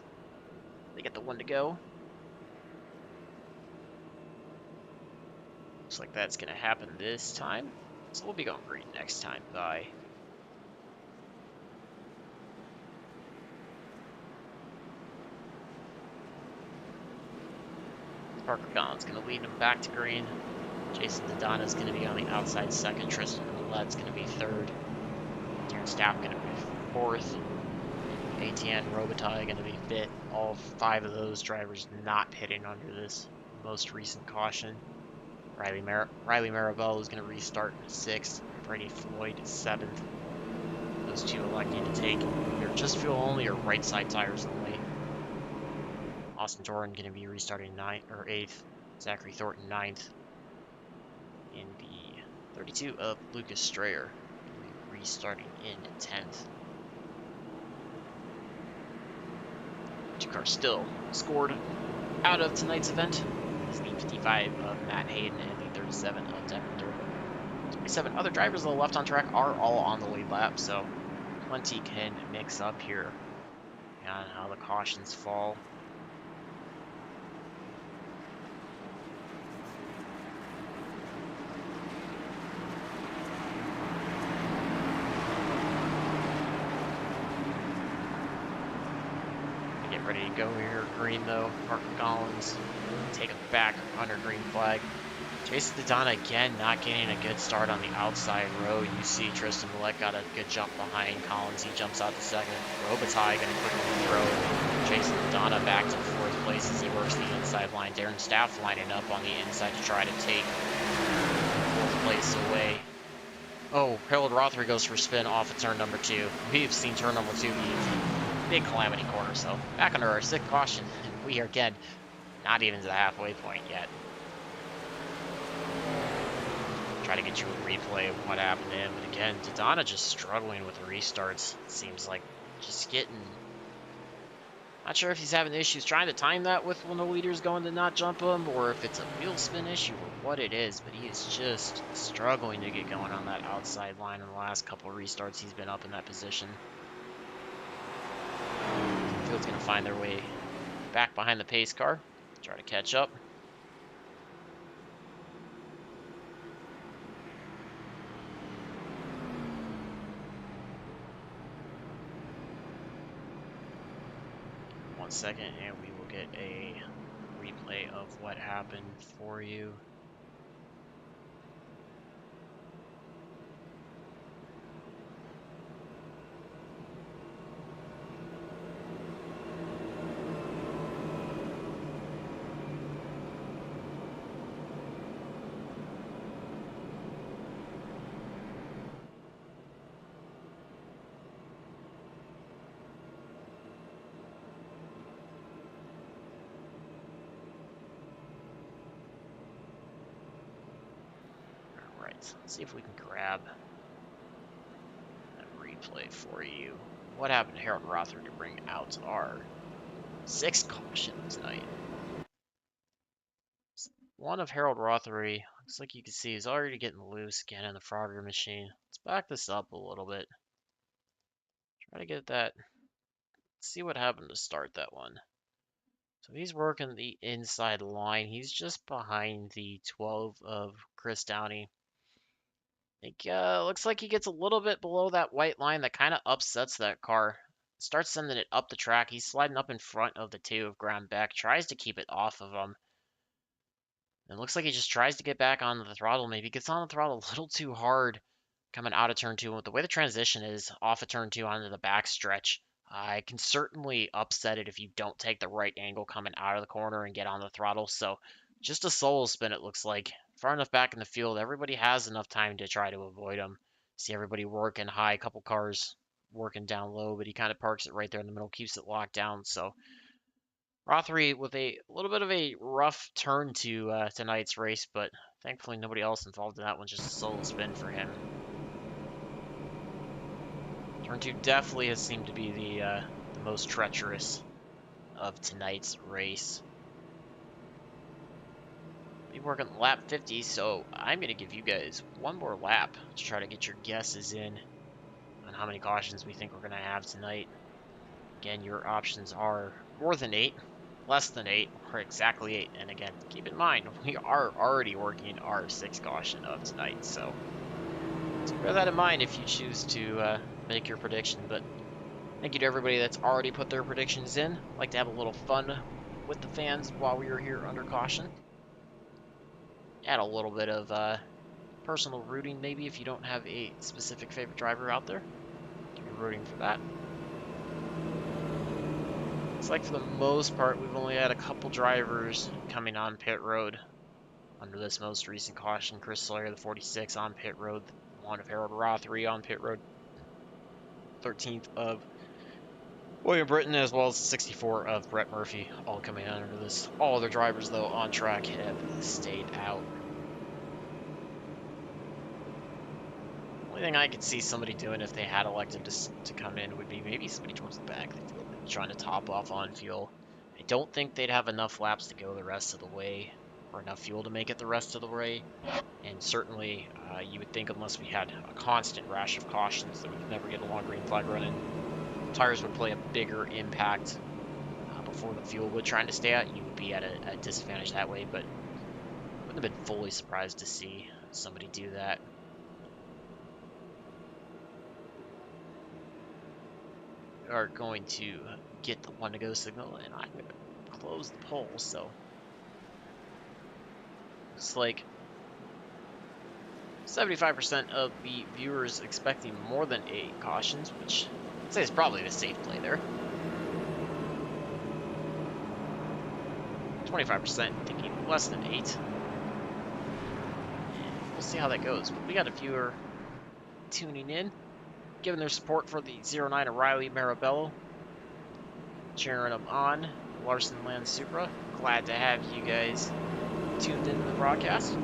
they get the one to go. Looks like that's going to happen this time. So we'll be going green next time. Bye. Parker Collins going to lead him back to green. Jason Dodonna is going to be on the outside second. Tristan Roulette's going to be third. Darren Stapp going to be fourth. ATN Robitaille going to be fifth. All 5 of those drivers not pitting under this most recent caution. Riley Marabello is going to restart 6th. Brady Floyd 7th. Those 2 electing to take either just fuel only or right side tires only. Austin Torren going to be restarting 9th or 8th. Zachary Thornton 9th. In the 32 of Lucas Strayer, restarting in 10th. Two cars still scored out of tonight's event. It's the 55 of Matt Hayden and the 37 of Devin Durban. 27 other drivers that are left on track are all on the lead lap, so plenty can mix up here on how the cautions fall. Get ready to go here. Green though. Parker Collins take it back under green flag. Jason Dodonna again not getting a good start on the outside row. You see Tristan Millett got a good jump behind Collins. He jumps out to second. Robitaille going to quickly throw Jason Dodonna back to fourth place as he works the inside line. Darren Staff lining up on the inside to try to take fourth place away. Oh, Harold Rothery goes for spin off of turn number 2. We've seen turn number 2 be big calamity corner, so back under our 6th caution, and we are again not even to the halfway point yet. Try to get you a replay of what happened to him, but again, Dodonna just struggling with the restarts. It seems like just getting. Not sure if he's having issues trying to time that with when the leader's going to not jump him, or if it's a wheel spin issue, or what it is, but he is just struggling to get going on that outside line in the last couple of restarts. He's been up in that position. Field's going to find their way back behind the pace car, try to catch up. One second, and we will get a replay of what happened for you. Let's see if we can grab that replay for you. What happened to Harold Rothery to bring out our 6th caution tonight? One of Harold Rothery, looks like you can see, is already getting loose again in the Frogger machine. Let's back this up a little bit. Try to get that. See what happened to start that one. So he's working the inside line. He's just behind the 12 of Chris Downey. Looks like he gets a little bit below that white line that kind of upsets that car. Starts sending it up the track. He's sliding up in front of the 2 of Graham Beck. Tries to keep it off of him. And it looks like he just tries to get back on the throttle. Maybe gets on the throttle a little too hard coming out of turn 2. With the way the transition is off of turn 2 onto the back stretch, I can certainly upset it if you don't take the right angle coming out of the corner and get on the throttle. So just a solo spin, it looks like. Far enough back in the field, everybody has enough time to try to avoid him. See everybody working high, a couple cars working down low, but he kind of parks it right there in the middle, keeps it locked down. So Rothery with a little bit of a rough turn to tonight's race, but thankfully nobody else involved in that one, just a solo spin for him. Turn 2 definitely has seemed to be the most treacherous of tonight's race. Be working lap 50, so I'm going to give you guys one more lap to try to get your guesses in on how many cautions we think we're going to have tonight. Again, your options are more than 8, less than 8, or exactly 8. And again, keep in mind, we are already working our 6th caution of tonight, so bear that in mind if you choose to make your prediction. But thank you to everybody that's already put their predictions in. I'd like to have a little fun with the fans while we are here under caution. Add a little bit of personal rooting, maybe, if you don't have a specific favorite driver out there. You're rooting for that. It's like for the most part, we've only had a couple drivers coming on pit road under this most recent caution. Chris Sawyer, the 46, on pit road. One of Harold Rothery on pit road. 13th of William Britton, as well as 64 of Brett Murphy, all coming out under this. All other drivers, though, on track have stayed out. Only thing I could see somebody doing if they had elected to come in would be maybe somebody towards the back. They feel like trying to top off on fuel. I don't think they'd have enough laps to go the rest of the way, or enough fuel to make it the rest of the way. And certainly, you would think unless we had a constant rash of cautions that we could never get a long green flag running, tires would play a bigger impact before the fuel would trying to stay out. You would be at a disadvantage that way, but wouldn't have been fully surprised to see somebody do that. We are going to get the one to go signal, and I'm going to close the poll. So it's like 75% of the viewers expecting more than 8 cautions, which I'd say is probably the safe play there. 25% thinking less than 8. We'll see how that goes. But we got a viewer tuning in, giving their support for the 09 O'Reilly Marabello, cheering them on. Larson Land Supra. Glad to have you guys tuned into the broadcast.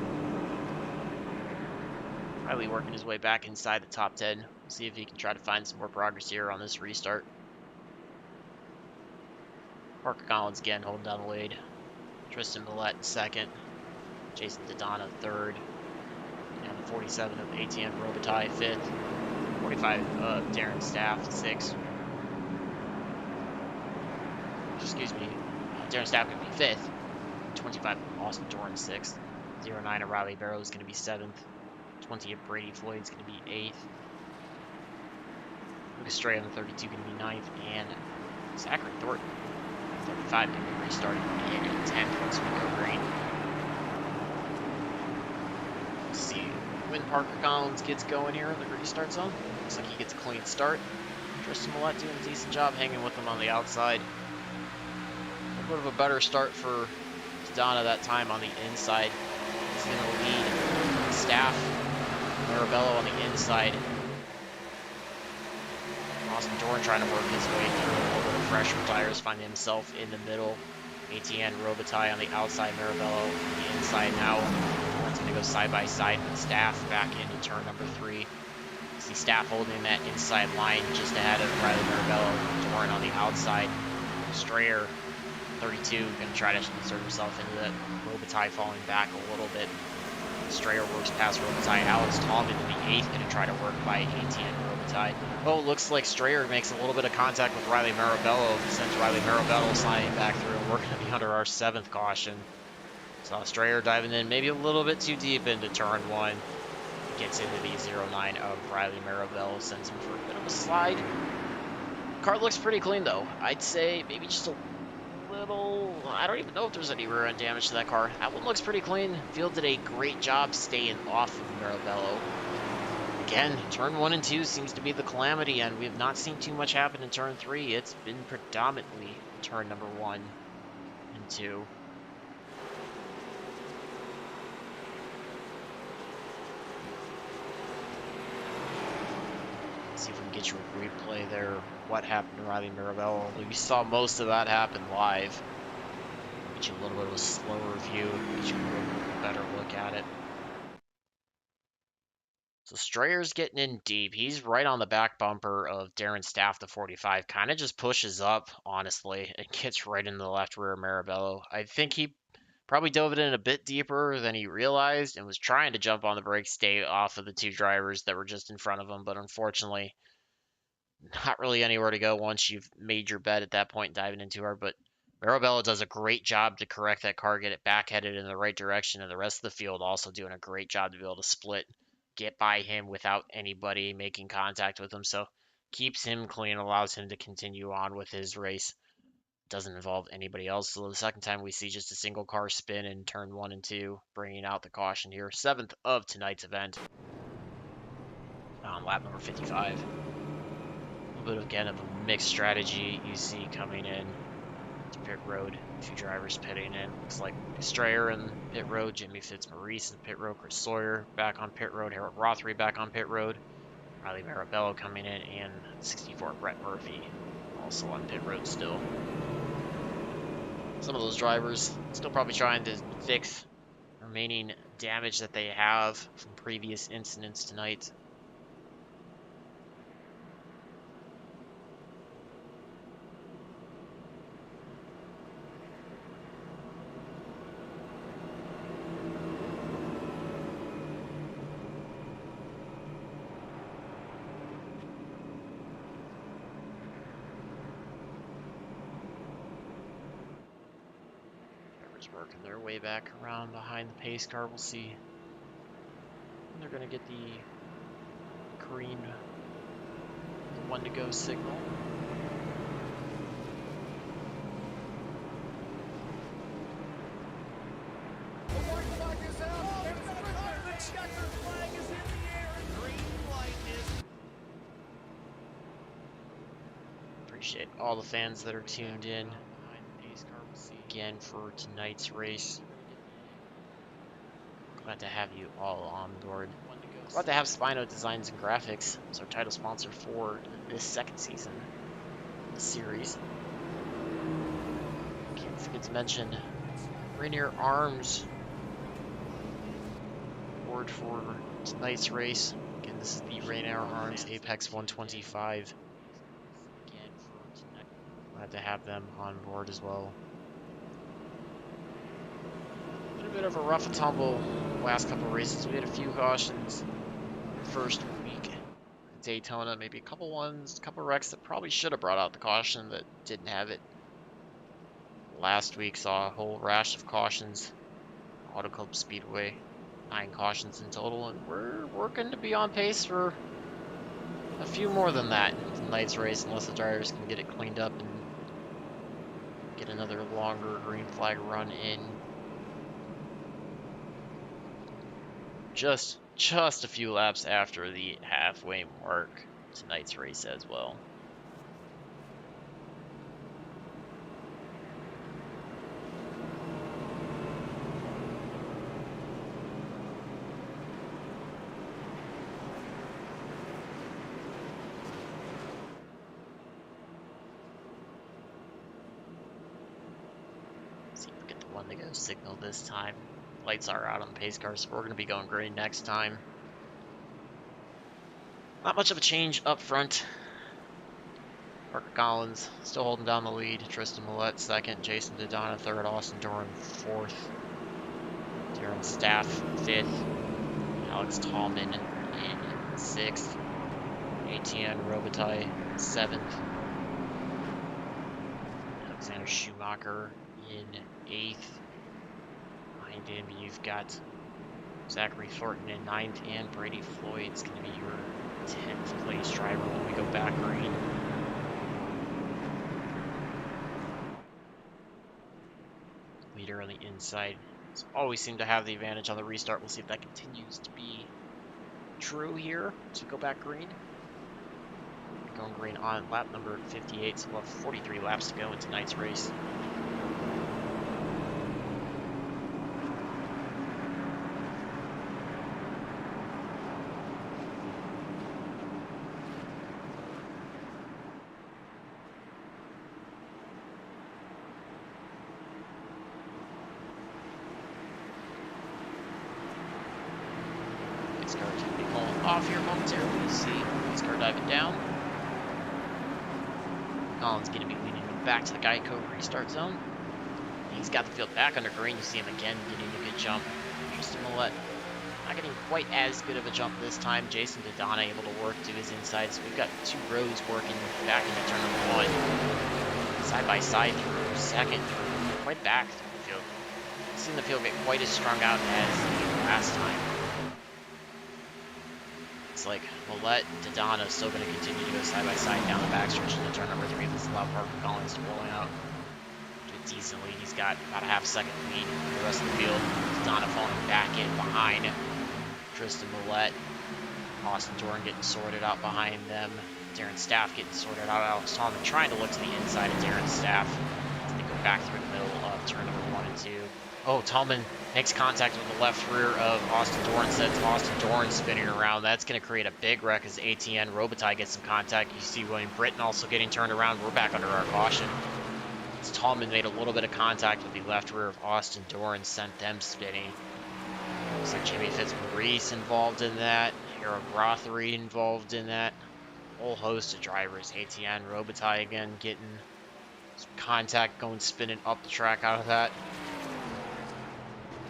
Riley working his way back inside the top 10. We'll see if he can try to find some more progress here on this restart. Parker Collins again holding down the lead. Tristan Millette in second. Jason Dodonna third. And the 47 of ATN Robitaille fifth. 45 of Darren Staff sixth. Excuse me. Darren Staff going to be fifth. 25 of Austin Doran sixth. 09 of Riley Barrow is going to be seventh. 20 of Brady Floyd is going to be 8th. Lucas Stray on the 32 going to be 9th. And Zachary Thornton, 35, going to be restarting in 10th once we go green. Let's see when Parker Collins gets going here in the restart zone. Looks like he gets a clean start. Tristan Millette doing a decent job hanging with him on the outside. A little bit of a better start for Donna that time on the inside. He's going to lead Staff. Marabello on the inside. Austin Doran trying to work his way through a little bit of fresher tires, finding himself in the middle. ATN Robitaille on the outside, Marabello on the inside now. Doran's going to go side by side with Staff back into turn number 3. See Staff holding that inside line just ahead of Riley Marabello. Doran on the outside. Strayer, 32, going to try to insert himself into that. Robitaille falling back a little bit. Strayer works past Robitaille. Alex Tallman in the 8th, going to try to work by ATN Robitaille. Oh, looks like Strayer makes a little bit of contact with Riley Marabello. Sends Riley Marabello sliding back through and working to be under our 7th caution. Saw Strayer diving in maybe a little bit too deep into turn 1. Gets into the 09 of Riley Marabello. Sends him for a bit of a slide. Car looks pretty clean though. I'd say maybe just a little, I don't even know if there's any rear end damage to that car. That one looks pretty clean. Field did a great job staying off of Marabello. Again, turn 1 and 2 seems to be the calamity, and we have not seen too much happen in turn 3. It's been predominantly turn number 1 and 2. Let's see if we can get you a replay there. What happened to Riley Marabello? We saw most of that happen live. Get you a little bit of a slower view, get you a better look at it. So Strayer's getting in deep. He's right on the back bumper of Darren Staff, the 45. Kind of just pushes up, honestly, and gets right into the left rear of Marabello. I think he probably dove it in a bit deeper than he realized and was trying to jump on the brakes, stay off of the 2 drivers that were just in front of him, but unfortunately, not really anywhere to go once you've made your bet at that point diving into her. But Marabello does a great job to correct that car, get it back headed in the right direction, and the rest of the field also doing a great job to be able to split, get by him without anybody making contact with him. So keeps him clean, allows him to continue on with his race. Doesn't involve anybody else. So the second time we see just a single car spin in turn 1 and 2, bringing out the caution here. 7th of tonight's event on lap number 55. Bit again of a mixed strategy you see coming in to pit road. 2 drivers pitting in. Looks like Strayer in pit road, Jimmy Fitzmaurice in pit road, Chris Sawyer back on pit road, Harold Rothery back on pit road, Riley Marabello coming in, and 64 Brett Murphy Also on pit road still. Some of those drivers still probably trying to fix remaining damage that they have from previous incidents tonight. Working their way back around behind the pace car. We'll see when they're going to get the green one to go signal. Appreciate all the fans that are tuned in again for tonight's race. Glad to have you all on board. Glad to have Spino Designs and Graphics as our title sponsor for this second season of the series. Can't forget to mention Rainier Arms board for tonight's race. Again, this is the Rainier Arms Apex 125. Glad to have them on board as well. A bit of a rough and tumble last couple races. We had a few cautions first week at Daytona, maybe a couple ones, a couple wrecks that probably should have brought out the caution that didn't have it. Last week saw a whole rash of cautions. Auto Club Speedway, 9 cautions in total, and we're working to be on pace for a few more than that in tonight's race, unless the drivers can get it cleaned up and get another longer green flag run in. Just a few laps after the halfway mark tonight's race as well. See if we get the one to go signal this time. Lights are out on the pace car, so we're going to be going green next time. Not much of a change up front. Parker Collins still holding down the lead. Tristan Millette second. Jason Dodonna third. Austin Doran fourth. Darren Staff fifth. Alex Tallman in sixth. Etienne Robitaille seventh. Alexander Schumacher in eighth. Behind him, you've got Zachary Thornton in 9th, and Brady Floyd's going to be your 10th place driver when we go back green. Leader on the inside always seem to have the advantage on the restart. We'll see if that continues to be true here as we go back green. Going green on lap number 58, so we'll have 43 laps to go in tonight's race. Off here momentarily. You see this car diving down. Collins going to be leading him back to the Geico restart zone. He's got the field back under green. You see him again getting a good jump. Tristan Millette not getting quite as good of a jump this time. Jason Dodonna able to work to his inside. So we've got 2 rows working back into turn number 1. Side by side through second, through quite back through the field. I've seen the field get quite as strung out as last time. It's like Millette and Dodonna still going to continue to go side by side down the backstretch into turn number 3. This allows Parker Collins to rolling out decently. He's got about a half second lead in the rest of the field. Dodonna falling back in behind Tristan Millette. Austin Doran getting sorted out behind them. Darren Staff getting sorted out. Alex Tallman trying to look to the inside of Darren Staff as they go back through the middle of turn number 1 and 2. Oh, Tallman makes contact with the left rear of Austin Dorn, sends Austin Dorn spinning around. That's going to create a big wreck as ATN Robitaille gets some contact. You see William Britton also getting turned around. We're back under our caution. As Tallman made a little bit of contact with the left rear of Austin Dorn, sent them spinning. Looks like Jimmy Fitzmaurice involved in that. Harold Rothery involved in that. A whole host of drivers. ATN Robitaille again getting some contact, going spinning up the track out of that.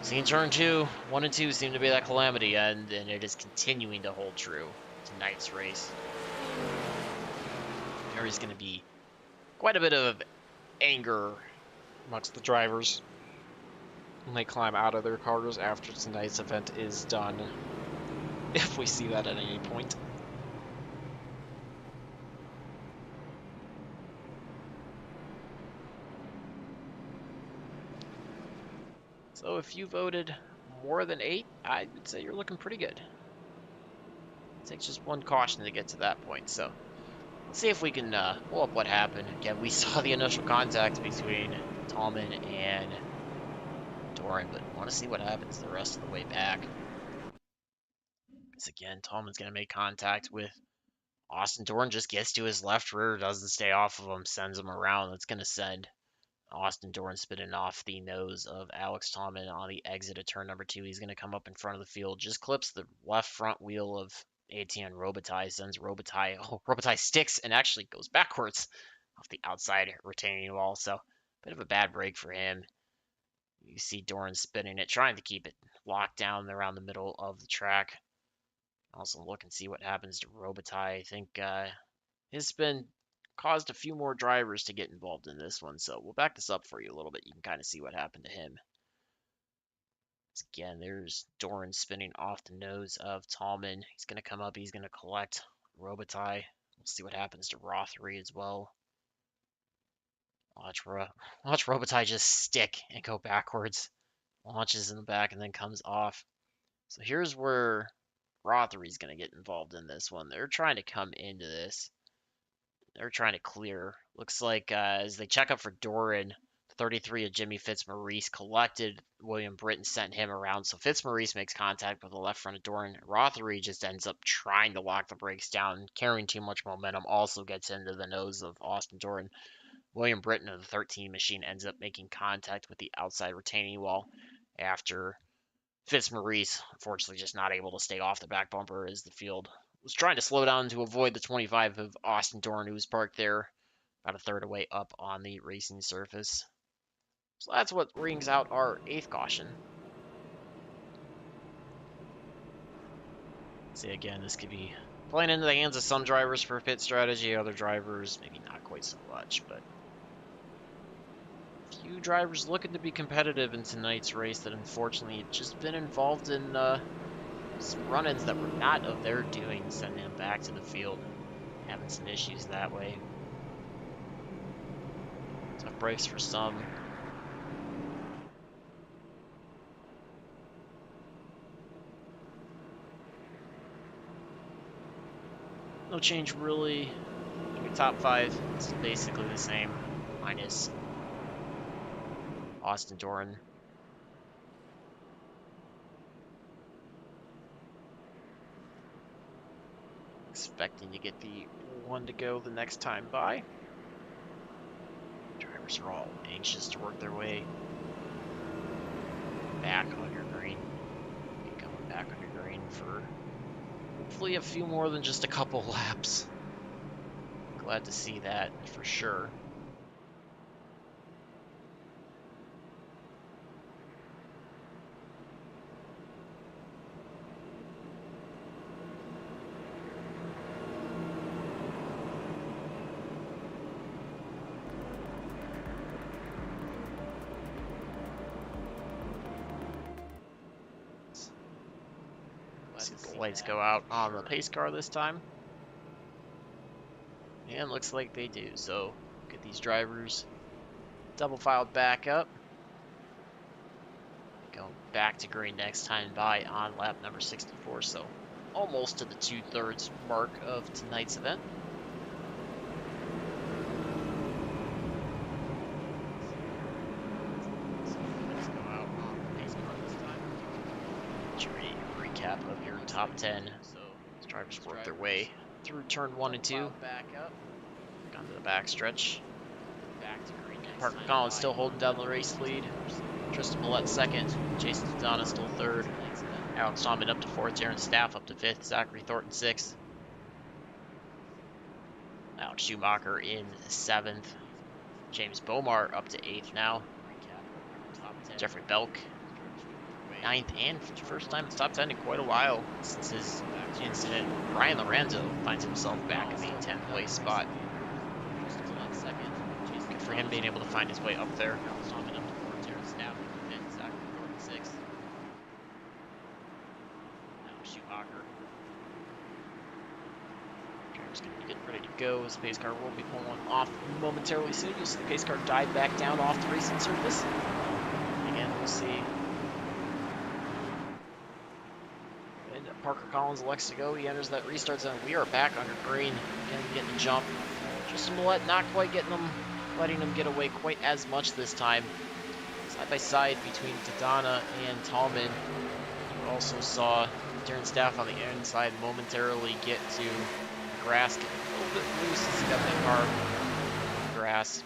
Seeing turn 2, 1 and 2 seem to be that calamity end, and it is continuing to hold true tonight's race. There is going to be quite a bit of anger amongst the drivers when they climb out of their cars after tonight's event is done, if we see that at any point. So if you voted more than 8, I would say you're looking pretty good. It takes just one caution to get to that point, so let's see if we can pull up what happened. Again, we saw the initial contact between Tallman and Doran, but want to see what happens the rest of the way back. Because again, Tallman's going to make contact with Austin Doran, just gets to his left rear, doesn't stay off of him, sends him around. That's going to send Austin Doran spinning off the nose of Alex Tallman on the exit of turn number 2. He's going to come up in front of the field, just clips the left front wheel of ATN Robitaille, sends Robitaille. Oh, Robitaille sticks and actually goes backwards off the outside retaining wall. So, bit of a bad break for him. You see Doran spinning it, trying to keep it locked down around the middle of the track. Also look and see what happens to Robitaille. I think his spin caused a few more drivers to get involved in this one, so we'll back this up for you a little bit. You can kind of see what happened to him. Again, there's Doran spinning off the nose of Tallman. He's going to come up, he's going to collect Robitaille. We'll see what happens to Rothery as well. Watch Robitaille just stick and go backwards. Launches in the back and then comes off. So here's where Rothery's going to get involved in this one. They're trying to come into this. They're trying to clear. Looks like as they check up for Doran, 33 of Jimmy Fitzmaurice collected William Britton, sent him around. So Fitzmaurice makes contact with the left front of Doran. Rothery just ends up trying to lock the brakes down, carrying too much momentum. Also gets into the nose of Austin Doran. William Britton of the 13 machine ends up making contact with the outside retaining wall after Fitzmaurice, unfortunately, just not able to stay off the back bumper as the field was trying to slow down to avoid the 25 of Austin Doran, who was parked there about a third away up on the racing surface. So that's what rings out our 8th caution. See, again, this could be playing into the hands of some drivers for pit strategy, other drivers maybe not quite so much, but few drivers looking to be competitive in tonight's race that unfortunately have just been involved in some run-ins that were not of their doing, sending them back to the field, having some issues that way. Tough breaks for some. No change really. Your top 5 is basically the same, minus Austin Doran. Expecting to get the 1 to go the next time by. Drivers are all anxious to work their way back under green. Be coming back under green for hopefully a few more than just a couple laps. Glad to see that for sure. The lights go out on the pace car this time. And looks like they do. So get these drivers double filed back up. Going back to green next time by on lap number 64. So almost to the 2/3 mark of tonight's event. Recap of your top 10. So drivers work their way through turn 1 and 2. Back up. Onto the back stretch. Back to green. Parker Collins still holding down the race lead. Tristan Millette second. Jason Fontana still third. Alex Tallman up to fourth. Darren Staff up to fifth. Zachary Thornton sixth. Alex Schumacher in seventh. James Bomar up to eighth now. Jeffrey Belk ninth, and for the first time in the top 10 in quite a while since his incident. Brian Lorenzo finds himself back in the 10th place spot. Good for him being able to find his way up there. Schumacher. Driver's going to be getting ready to go as the pace car will be pulling off momentarily soon. You'll see the pace car dive back down off the racing surface. Again, we'll see. And Parker Collins elects to go. He enters that restart zone. We are back under green and getting the jump. Tristan Millette not quite letting them get away quite as much this time. Side by side between Dodana and Tallman. You also saw Darren Staff on the inside momentarily get to the grass, get a little bit loose as he got that car on the grass.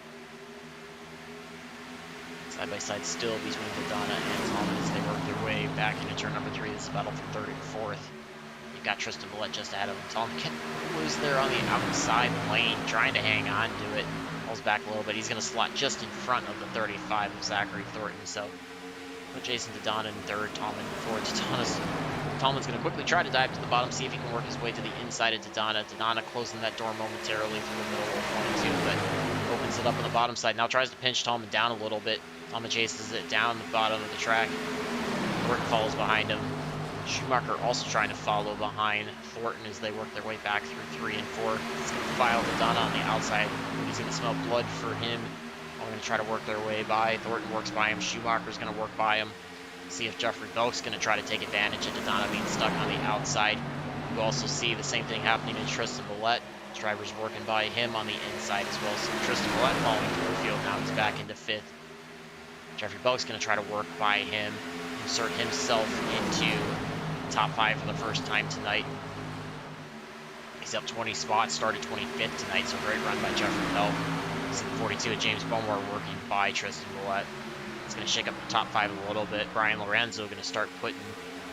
Side by side still between Dodana and Tallman as they work their way back into turn number 3. This is a battle for third and fourth. You've got Tristan Millette just ahead of him. Tallman getting loose there on the outside lane, trying to hang on to it. Pulls back a little bit. He's going to slot just in front of the 35 of Zachary Thornton. So put Jason Dodana in third, Tallman in fourth. Tallman's going to quickly try to dive to the bottom, see if he can work his way to the inside of Dodana. Dodana closing that door momentarily through the middle of 1 and 2, but opens it up on the bottom side. Now tries to pinch Tallman down a little bit. Tallman chases it down the bottom of the track. Thornton follows behind him. Schumacher also trying to follow behind Thornton as they work their way back through 3 and 4. He's going to file Dodana on the outside. He's going to smell blood for him. We're going to try to work their way by. Thornton works by him. Schumacher's going to work by him. See if Jeffrey Belk's going to try to take advantage of Dodana being stuck on the outside. You also see the same thing happening to Tristan Millette. His driver's working by him on the inside as well. So Tristan Millette falling through the field. Now he's back into 5th. Jeffrey Belk's going to try to work by him, insert himself into top 5 for the first time tonight. He's up 20 spots, started 25th tonight, so great run by Jeffrey Belk. 42 of James Bomar working by Tristan Millette. It's going to shake up the top 5 a little bit. Brian Lorenzo going to start putting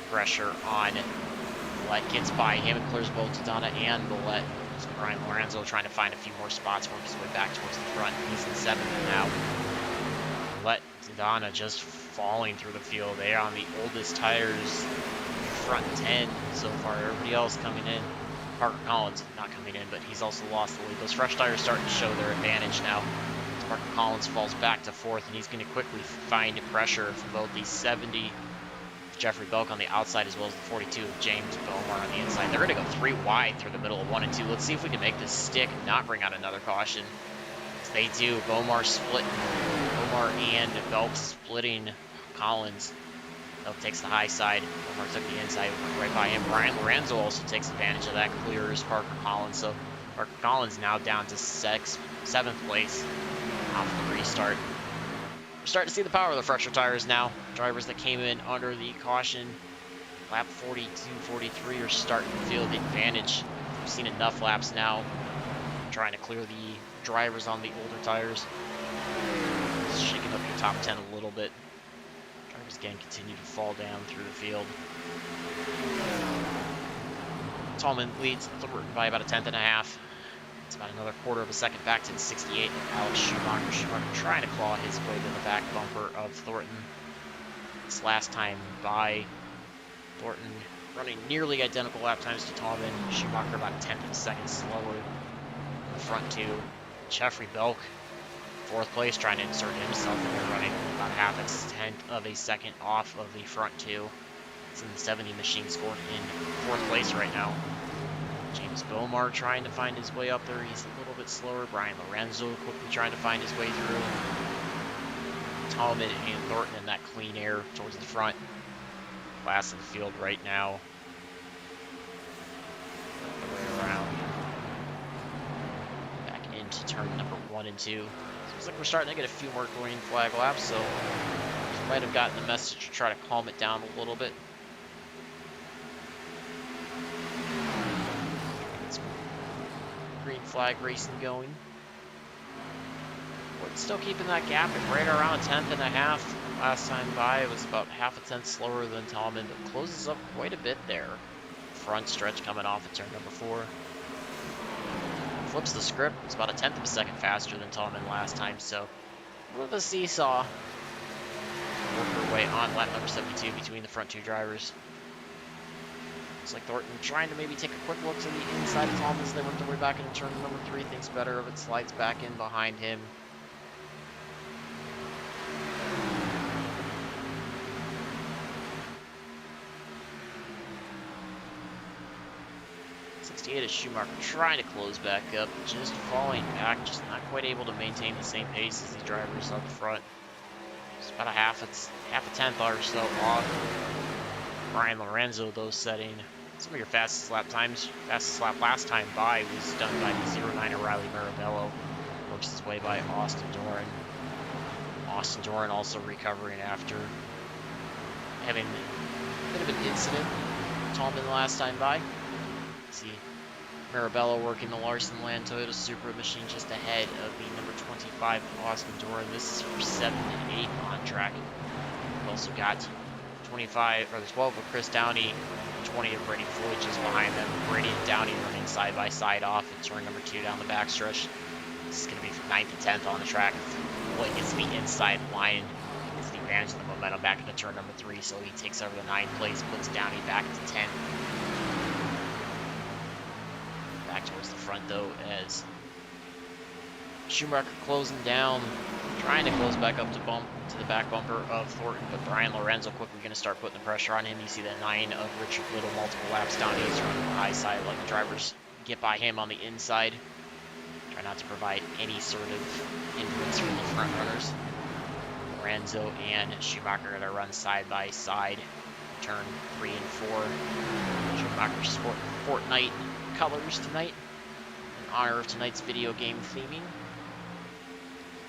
pressure on Millette. Gets by him and clears both Dodana and Millette. So Brian Lorenzo trying to find a few more spots, work his way back towards the front. He's in 7th now. Millette, Dodana just falling through the field. They are on the oldest tires, front 10 so far. Everybody else coming in. Parker Collins not coming in, but he's also lost the lead. Those fresh tires starting to show their advantage now. Parker Collins falls back to 4th, and he's going to quickly find pressure from both the 70 of Jeffrey Belk on the outside as well as the 42 of James Bomar on the inside. They're going to go 3 wide through the middle of 1 and 2. Let's see if we can make this stick and not bring out another caution. As they do, Bomar and Belk splitting Collins. Belk takes the high side. Bomar took the inside, right by him. Brian Lorenzo also takes advantage of that, clears Parker Collins. So Parker Collins now down to 7th place off the restart. We're starting to see the power of the fresher tires now. Drivers that came in under the caution, lap 42, 43, are starting to feel the advantage. We've seen enough laps now, trying to clear the drivers on the older tires. Just shaking up your top 10 a little bit. Drivers again continue to fall down through the field. Tallman leads Thornton by about a 10th and a half. It's about another quarter of a second back to the 68 of Alex Schumacher. Schumacher trying to claw his way to the back bumper of Thornton. This last time by Thornton running nearly identical lap times to Tallman. Schumacher about a 10th of a second slower in the front 2. Jeffrey Belk, 4th place, trying to insert himself in there, running about half a tenth of a second off of the front 2. It's in the 70 machine, scored in 4th place right now. James Bomar trying to find his way up there. He's a little bit slower. Brian Lorenzo quickly trying to find his way through. Tallman and Thornton in that clean air towards the front. Class of the field right now. The way around. Back into turn number 1 and 2. Looks like we're starting to get a few more green flag laps, so we might have gotten the message to try to calm it down a little bit. green flag racing going. We're still keeping that gap at right around a tenth and a half. Last time by, it was about half a tenth slower than Tallman, but closes up quite a bit there. Front stretch coming off at turn number 4. Flips the script. It's about a tenth of a second faster than Tallman last time, so a bit of a seesaw. Work her way on lap number 72 between the front two drivers. Looks like Thornton trying to maybe take a quick look to the inside of Tallman as they work their way back into turn number 3. Thinks better of it, slides back in behind him. Is Schumacher trying to close back up, just falling back, just not quite able to maintain the same pace as the drivers up front. It's about a half a tenth or so off. Brian Lorenzo, though, setting some of your fastest lap times. Fastest lap last time by was done by the 09 Riley Marabello. Works his way by Austin Doran. Austin Doran also recovering after having a bit of an incident. Tallman the last time by. See Marabello working the Larson Land Toyota Supra machine just ahead of the number 25 Austin Doran. This is for 7 and 8 on track. We've also got 25 or the 12 of Chris Downey, 20 of Brady Floyd just behind them. Brady and Downey running side by side off at turn number 2 down the backstretch. This is going to be from 9th to 10th on the track. Floyd gets the inside line, gets the advantage of the momentum back into turn number 3, so he takes over the 9th place, puts Downey back to 10th. Back towards the front though, as Schumacher closing down, trying to close back up to the back bumper of Thornton, but Brian Lorenzo quickly going to start putting the pressure on him. You see the 9 of Richard Little multiple laps down. He's running the high side, like the drivers get by him on the inside. Try not to provide any sort of influence from the front runners. Lorenzo and Schumacher going to run side by side, turn 3 and 4. Schumacher sporting Fortnite colors tonight in honor of tonight's video game theming.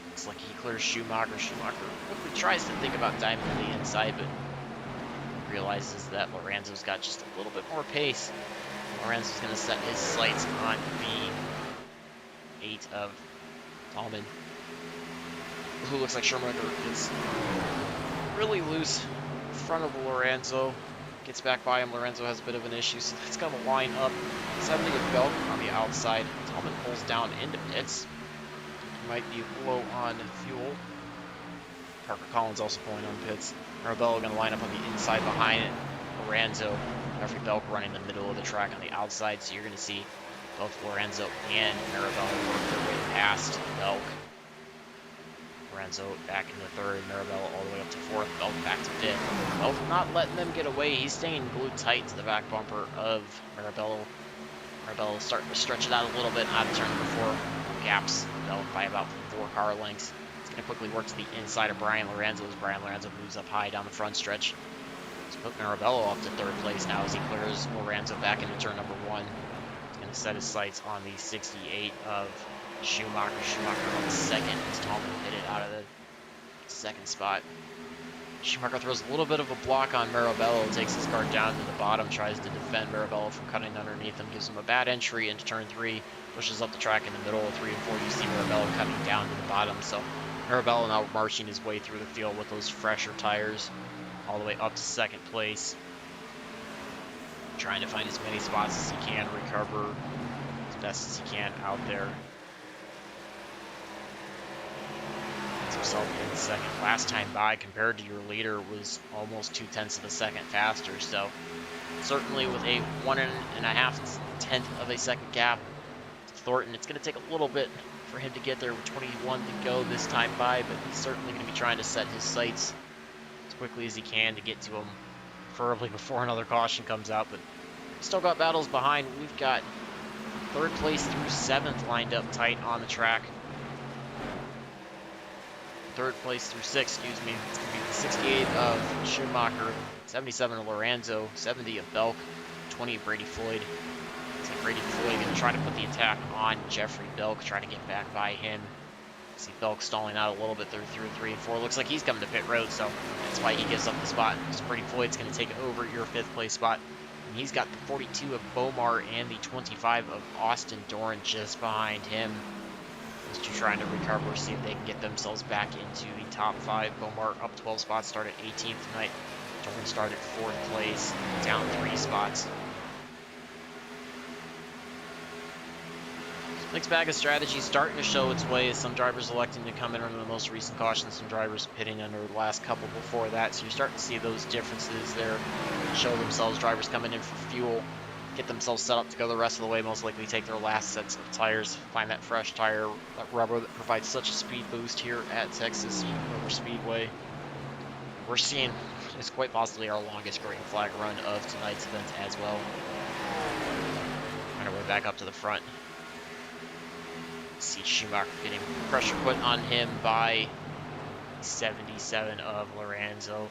Looks like he clears Schumacher. Schumacher quickly tries to think about diving to the inside, but realizes that Lorenzo's got just a little bit more pace. Lorenzo's going to set his sights on the 8 of Tallman, who looks like Schumacher is really loose in front of Lorenzo. Gets back by him. Lorenzo has a bit of an issue, so that's going to line up 70 of Belk on the outside. Tallman pulls down into pits. He might be low on fuel. Parker Collins also pulling on pits. Marabello going to line up on the inside behind it. Lorenzo, Jeffrey Belk running the middle of the track on the outside, so you're going to see both Lorenzo and Marabello work their way past Belk. Lorenzo back in the 3rd, Marabello all the way up to 4th, Belk back to 5th. Belk not letting them get away. He's staying glued tight to the back bumper of Marabello. Marabello starting to stretch it out a little bit out of turn number 4. Gaps Belk by about 4 car lengths. It's going to quickly work to the inside of Brian Lorenzo as Brian Lorenzo moves up high down the front stretch. He's put Marabello up to 3rd place now as he clears Lorenzo back into turn number 1. He's going to set his sights on the 68 of Schumacher. Schumacher on the 2nd as Tallman hit it out of the 2nd spot. Schumacher throws a little bit of a block on Marabello, takes his car down to the bottom, tries to defend Marabello from cutting underneath him, gives him a bad entry into turn 3, pushes up the track in the middle of 3 and 4. You see Marabello cutting down to the bottom, so Marabello now marching his way through the field with those fresher tires all the way up to 2nd place. Trying to find as many spots as he can, recover as best as he can out there. Himself in 2nd. Last time by, compared to your leader, was almost 0.2 of a second faster, so certainly with a 1.5 tenth of a second gap to Thornton, it's going to take a little bit for him to get there with 21 to go this time by, but he's certainly going to be trying to set his sights as quickly as he can to get to him, preferably before another caution comes out, but still got battles behind. We've got 3rd place through 7th lined up tight on the track. 3rd place through 6th, excuse me. It's going to be the 68 of Schumacher, 77 of Lorenzo, 70 of Belk, 20 of Brady Floyd. So Brady Floyd going to try to put the attack on Jeffrey Belk, trying to get back by him. See Belk stalling out a little bit through 3 and 4. Looks like he's coming to pit road, so that's why he gives up the spot. So Brady Floyd's going to take over your 5th place spot. And he's got the 42 of Bomar and the 25 of Austin Doran just behind him. Those two trying to recover, see if they can get themselves back into the top 5. Bomar up 12 spots, started 18th tonight. Doran started 4th place, down 3 spots. Mixed bag of strategy starting to show its way as some drivers electing to come in under the most recent caution, some drivers pitting under the last couple before that. So you're starting to see those differences there show themselves. Drivers coming in for fuel, get themselves set up to go the rest of the way, most likely take their last sets of tires, find that fresh tire, that rubber that provides such a speed boost here at Texas Motor Speedway. We're seeing it's quite possibly our longest green flag run of tonight's event as well. On our way back up to the front. See Schumacher getting pressure put on him by 77 of Lorenzo.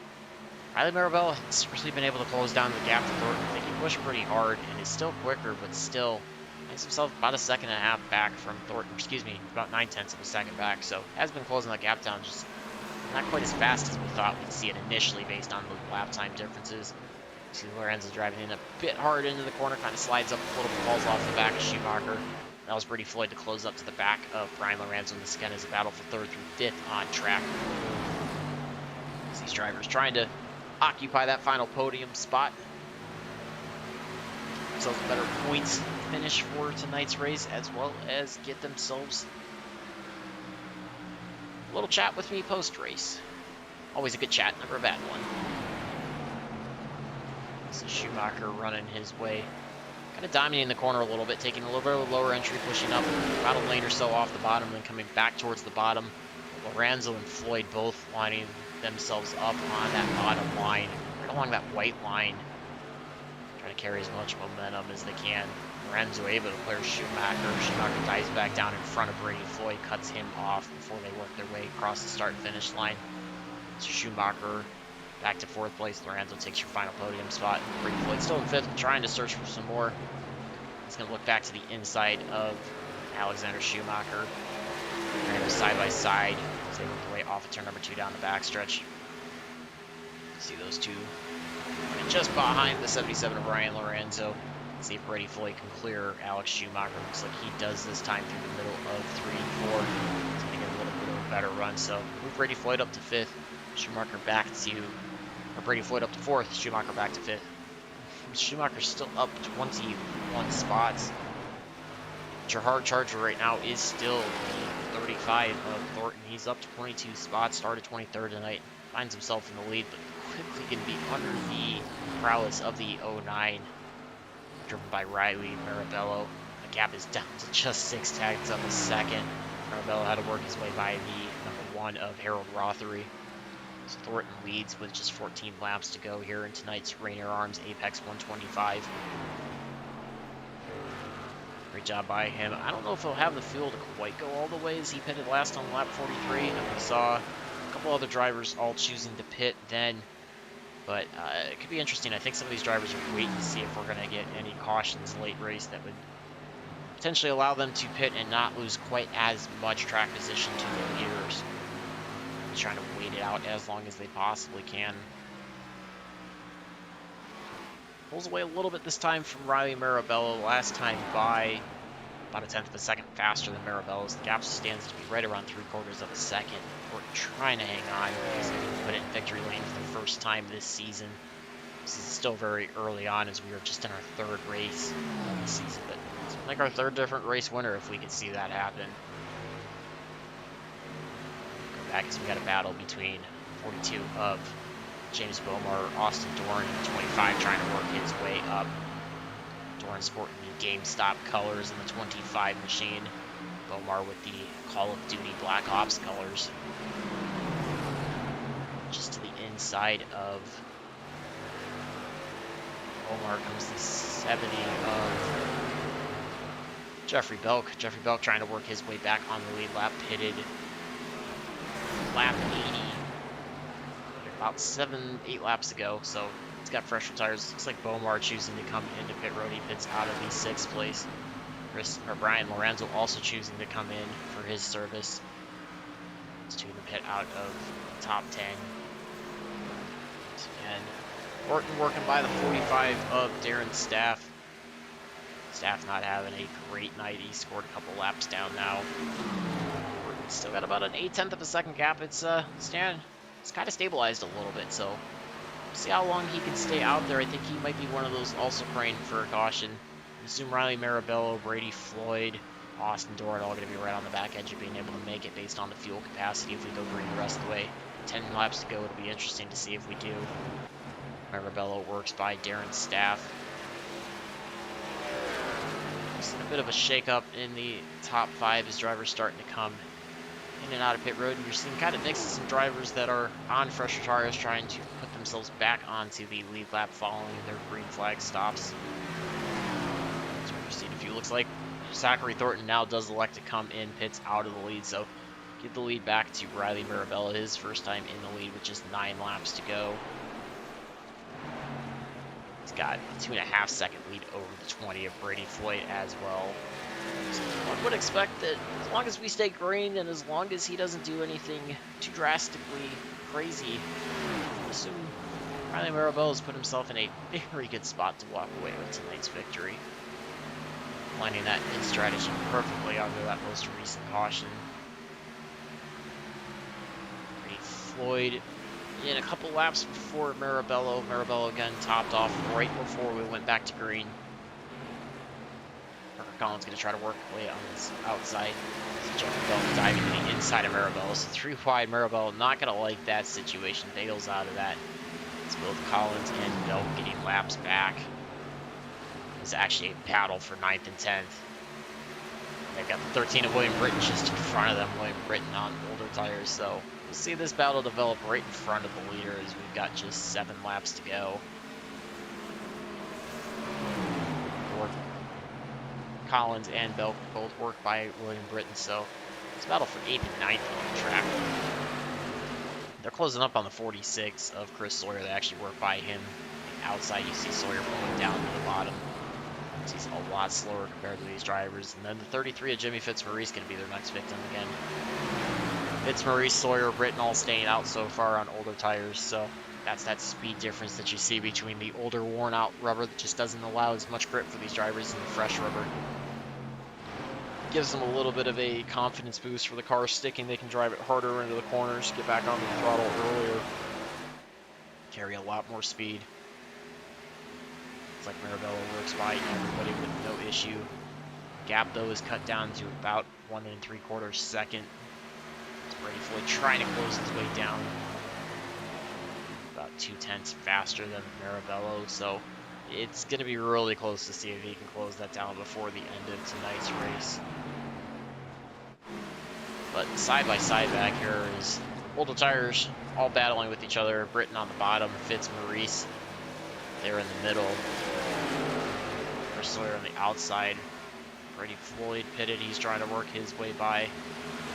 Riley Marabella has really been able to close down the gap to Thornton. I think he pushed pretty hard and is still quicker, but still makes himself about a second and a half back from Thornton. Excuse me, about 9/10 of a second back. So has been closing that gap down, just not quite as fast as we thought we'd see it initially based on the lap time differences. See Lorenzo driving in a bit hard into the corner, kind of slides up a little bit, falls off the back of Schumacher. That was Brady Floyd to close up to the back of Brian Lorenzo. And this again is a battle for 3rd through 5th on track. As these drivers trying to occupy that final podium spot. Themselves a better points finish for tonight's race, as well as get themselves a little chat with me post-race. Always a good chat, never a bad one. This is Schumacher running his way. Kind of dominating the corner a little bit, taking a little bit of a lower entry, pushing up about a lane or so off the bottom, then coming back towards the bottom. Lorenzo and Floyd both lining themselves up on that bottom line, right along that white line, trying to carry as much momentum as they can. Lorenzo able to clear Schumacher. Schumacher dives back down in front of Brady. Floyd cuts him off before they work their way across the start and finish line. So Schumacher back to 4th place. Lorenzo takes your final podium spot. Brady Floyd still in 5th, turning to search for some more. He's going to look back to the inside of Alexander Schumacher. They're going to side by side as they work their way off of turn number 2 down the backstretch. See those two and just behind the 77 of Ryan Lorenzo. See if Brady Floyd can clear Alex Schumacher. Looks like he does this time through the middle of 3 and 4. He's going to get a little bit of a better run. So move Brady Floyd up to 5th. Schumacher back to, or Brady Floyd up to 4th. Schumacher back to 5th. Schumacher's still up 21 spots. Gerhard Charger right now is still the 35 of Thornton. He's up to 22 spots. Started 23rd tonight. Finds himself in the lead, but quickly can be under the prowess of the 09. Driven by Riley Marabello. The gap is down to just 6 tenths of a second. Marabello had to work his way by the number 1 of Harold Rothery. So Thornton leads with just 14 laps to go here in tonight's Rainier Arms Apex 125. Great job by him. I don't know if he'll have the fuel to quite go all the way as he pitted last on lap 43. And we saw a couple other drivers all choosing to pit then. But it could be interesting. I think some of these drivers are waiting to see if we're going to get any cautions late race that would potentially allow them to pit and not lose quite as much track position to the leaders. Just trying to wait it out as long as they possibly can. Pulls away a little bit this time from Riley Marabello. Last time by about a 10th of a second faster than Marabello's. The gap stands to be right around 3/4 of a second. We're trying to hang on because they put it in victory lane for the first time this season. This is still very early on as we are just in our 3rd race of the season, but it's like our 3rd different race winner if we could see that happen. Go back as we got a battle between 42 of James Bomar, Austin Doran, and 25 trying to work his way up. Doran sporting the GameStop colors in the 25 machine. Bomar with the Call of Duty Black Ops colors. Just to the inside of Bomar comes the 70 of Jeffrey Belk. Jeffrey Belk trying to work his way back on the lead lap, pitted lap 80. About 7-8 laps ago, so he's got fresher tires. Looks like Bomar choosing to come into pit road. He pits out of the 6th place. Brian Lorenzo also choosing to come in for his service. It's to the pit out of the top 10. And Thornton working by the 45 of Darren Staff. Staff not having a great night. He scored a couple laps down now. Thornton's still got about an 1/8 of a second gap. It's kind of stabilized a little bit, so see how long he can stay out there. I think he might be one of those also praying for a caution. I assume Riley Marabello, Brady Floyd, Austin Doran all going to be right on the back edge of being able to make it based on the fuel capacity if we go green the rest of the way. 10 laps to go. It'll be interesting to see if we do. Marabello works by Darren Staff. Just a bit of a shake-up in the top 5 as drivers starting to come in and out of pit road. And you're seeing kind of mix of some drivers that are on fresher tires trying to put themselves back onto the lead lap following their green flag stops. So we've seen a few. Looks like Zachary Thornton now does elect to come in pits out of the lead, so give the lead back to Riley Marabella, his first time in the lead with just 9 laps to go. He's got a 2.5 second lead over the 20 of Brady Floyd as well. So one would expect that as long as we stay green and as long as he doesn't do anything too drastically crazy, I assume Riley Marabella has put himself in a very good spot to walk away with tonight's victory. Lining that in strategy perfectly under that most recent caution. Brady Floyd in a couple laps before Marabello. Marabello again topped off right before we went back to green. Parker Collins going to try to work away on his outside. Jeffrey Bell diving to the inside of Marabello. So 3 wide. Marabello not going to like that situation. Bails out of that. It's both Collins and Bell getting laps back. It's actually a battle for 9th and 10th. They've got the 13 of William Britton just in front of them. William Britton on older tires, so we'll see this battle develop right in front of the leader as we've got just 7 laps to go. Collins and Bell both work by William Britton, so it's a battle for 8th and 9th on the track. They're closing up on the 46 of Chris Sawyer. They actually work by him. Outside, you see Sawyer pulling down to the bottom. He's a lot slower compared to these drivers. And then the 33 of Jimmy Fitzmaurice going to be their next victim again. Fitzmaurice, Sawyer, Britton all staying out so far on older tires. So that's that speed difference that you see between the older worn out rubber that just doesn't allow as much grip for these drivers and the fresh rubber. Gives them a little bit of a confidence boost for the car sticking. They can drive it harder into the corners, get back on the throttle earlier, carry a lot more speed. It's like Marabello works by everybody with no issue. Gap, though, is cut down to about 1 3/4 second. It's Brady Floyd trying to close his way down. About 2/10 faster than Marabello, so it's going to be really close to see if he can close that down before the end of tonight's race. But side by side back here is older tires all battling with each other. Britton on the bottom, Fitzmaurice there in the middle. Chris Sawyer on the outside. Brady Floyd pitted. He's trying to work his way by.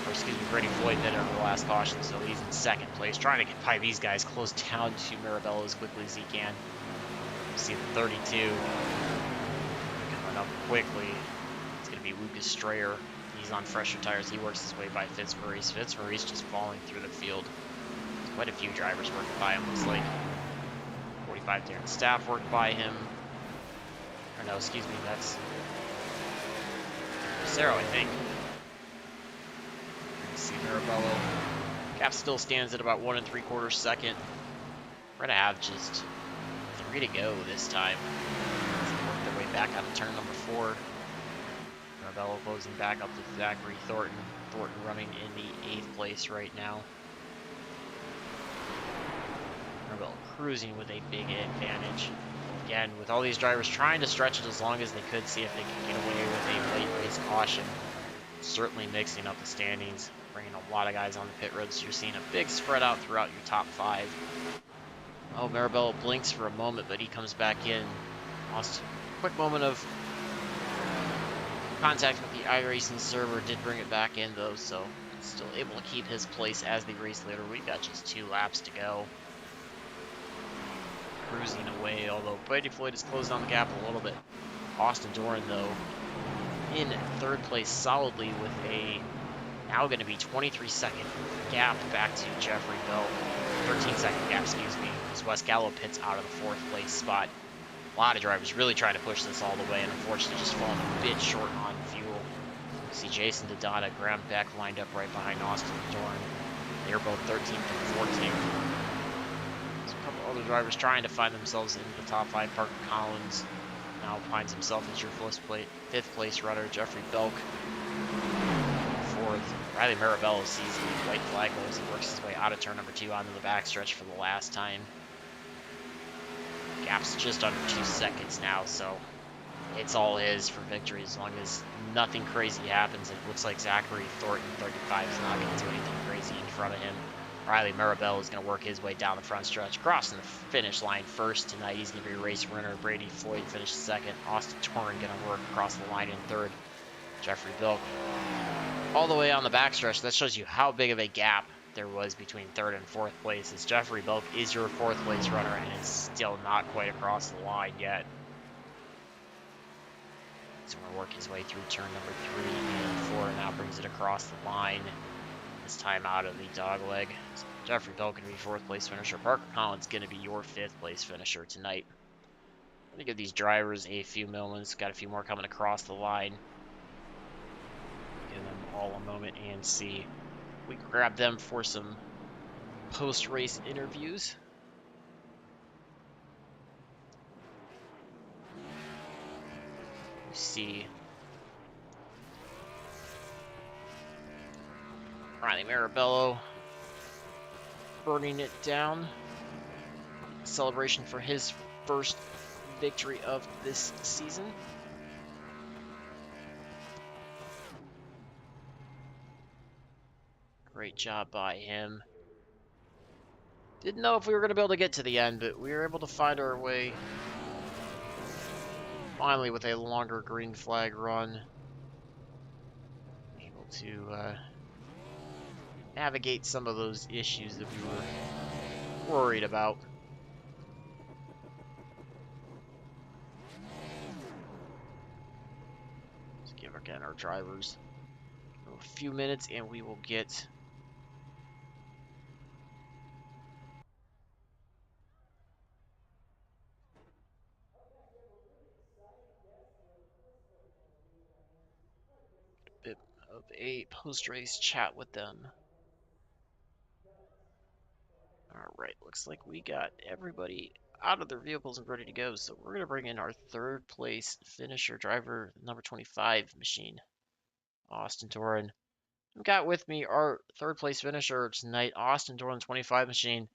Or excuse me, Brady Floyd pitted on the last caution, so he's in 2nd place. Trying to get by these guys close down to Marabello as quickly as he can. You see the 32 coming up quickly. It's going to be Lucas Strayer. He's on fresher tires. He works his way by Fitzmaurice. Fitzmaurice just falling through the field. There's quite a few drivers working by him, looks like. 45 Darren Staff worked by him. Or no, excuse me, that's Cero, I think. You can see Marabello. Gap still stands at about 1 3/4 second. We're gonna have just 3 to go this time. They work their way back out of turn number 4. Marabello closing back up to Zachary Thornton. Thornton running in the 8th place right now. Marabello cruising with a big advantage. Again, with all these drivers trying to stretch it as long as they could, see if they could get away with a late race caution. Certainly mixing up the standings, bringing a lot of guys on the pit road, so you're seeing a big spread out throughout your top 5. Oh, Marabello blinks for a moment, but he comes back in. Lost a quick moment of contact with the iRacing server, did bring it back in though, so still able to keep his place as the race leader. We've got just 2 laps to go. Cruising away, although Brady Floyd has closed on the gap a little bit. Austin Doran, though, in 3rd place solidly with a now going to be 23-second gap back to Jeffrey Bell. 13-second gap, excuse me, as Wes Gallo pits out of the fourth place spot. A lot of drivers really trying to push this all the way, and unfortunately just falling a bit short on fuel. See Jason Dodonna, Graham Beck lined up right behind Austin Dorn. They're both 13th and 14th. There's a couple other drivers trying to find themselves into the top five. Parker Collins now finds himself as your fifth place runner. Jeffrey Belk fourth. Riley Marabello sees the white flag as he works his way out of turn number 2 onto the backstretch for the last time. Gap's just under 2 seconds now, so it's all his for victory as long as nothing crazy happens. It looks like Zachary Thornton, 35, is not going to do anything crazy in front of him. Riley Marabello is going to work his way down the front stretch, crossing the finish line first tonight. He's going to be race winner. Brady Floyd finished second. Austin Torren going to work across the line in third. Jeffrey Bilk all the way on the backstretch. That shows you how big of a gap there was between third and fourth place, as Jeffrey Bilk is your fourth place runner and it's still not quite across the line yet. So we're going to work his way through turn number 3 and 4, and now brings it across the line. This time out of the dog leg. So Jeffrey Bell going to be fourth place finisher. Parker Collins going to be your fifth place finisher tonight. I'm going to give these drivers a few moments. Got a few more coming across the line. Give them all a moment and see. We can grab them for some post-race interviews. See Riley Marabello burning it down. Celebration for his first victory of this season. Great job by him. Didn't know if we were going to be able to get to the end, but we were able to find our way finally with a longer green flag run. Able to navigate some of those issues that we were worried about. Let's give again our drivers a few minutes and we will get a bit of a post-race chat with them. Alright, looks like we got everybody out of their vehicles and ready to go, so we're going to bring in our third place finisher driver, number 25 machine, Austin Torren. I've got with me our third place finisher tonight, Austin Torren, 25 machine.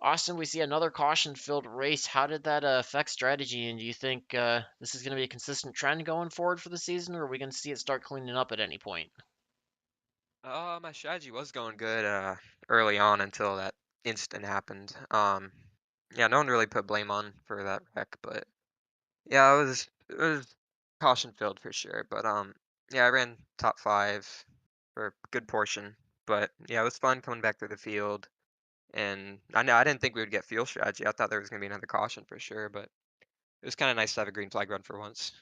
Austin, we see another caution-filled race. How did that affect strategy, and do you think this is going to be a consistent trend going forward for the season, or are we going to see it start cleaning up at any point? My strategy was going good early on until that incident happened. Yeah, no one really put blame on for that wreck, but yeah, it was caution filled for sure. But yeah, I ran top 5 for a good portion. But yeah, it was fun coming back through the field, and I know I didn't think we would get fuel strategy. I thought there was gonna be another caution for sure, but it was kind of nice to have a green flag run for once.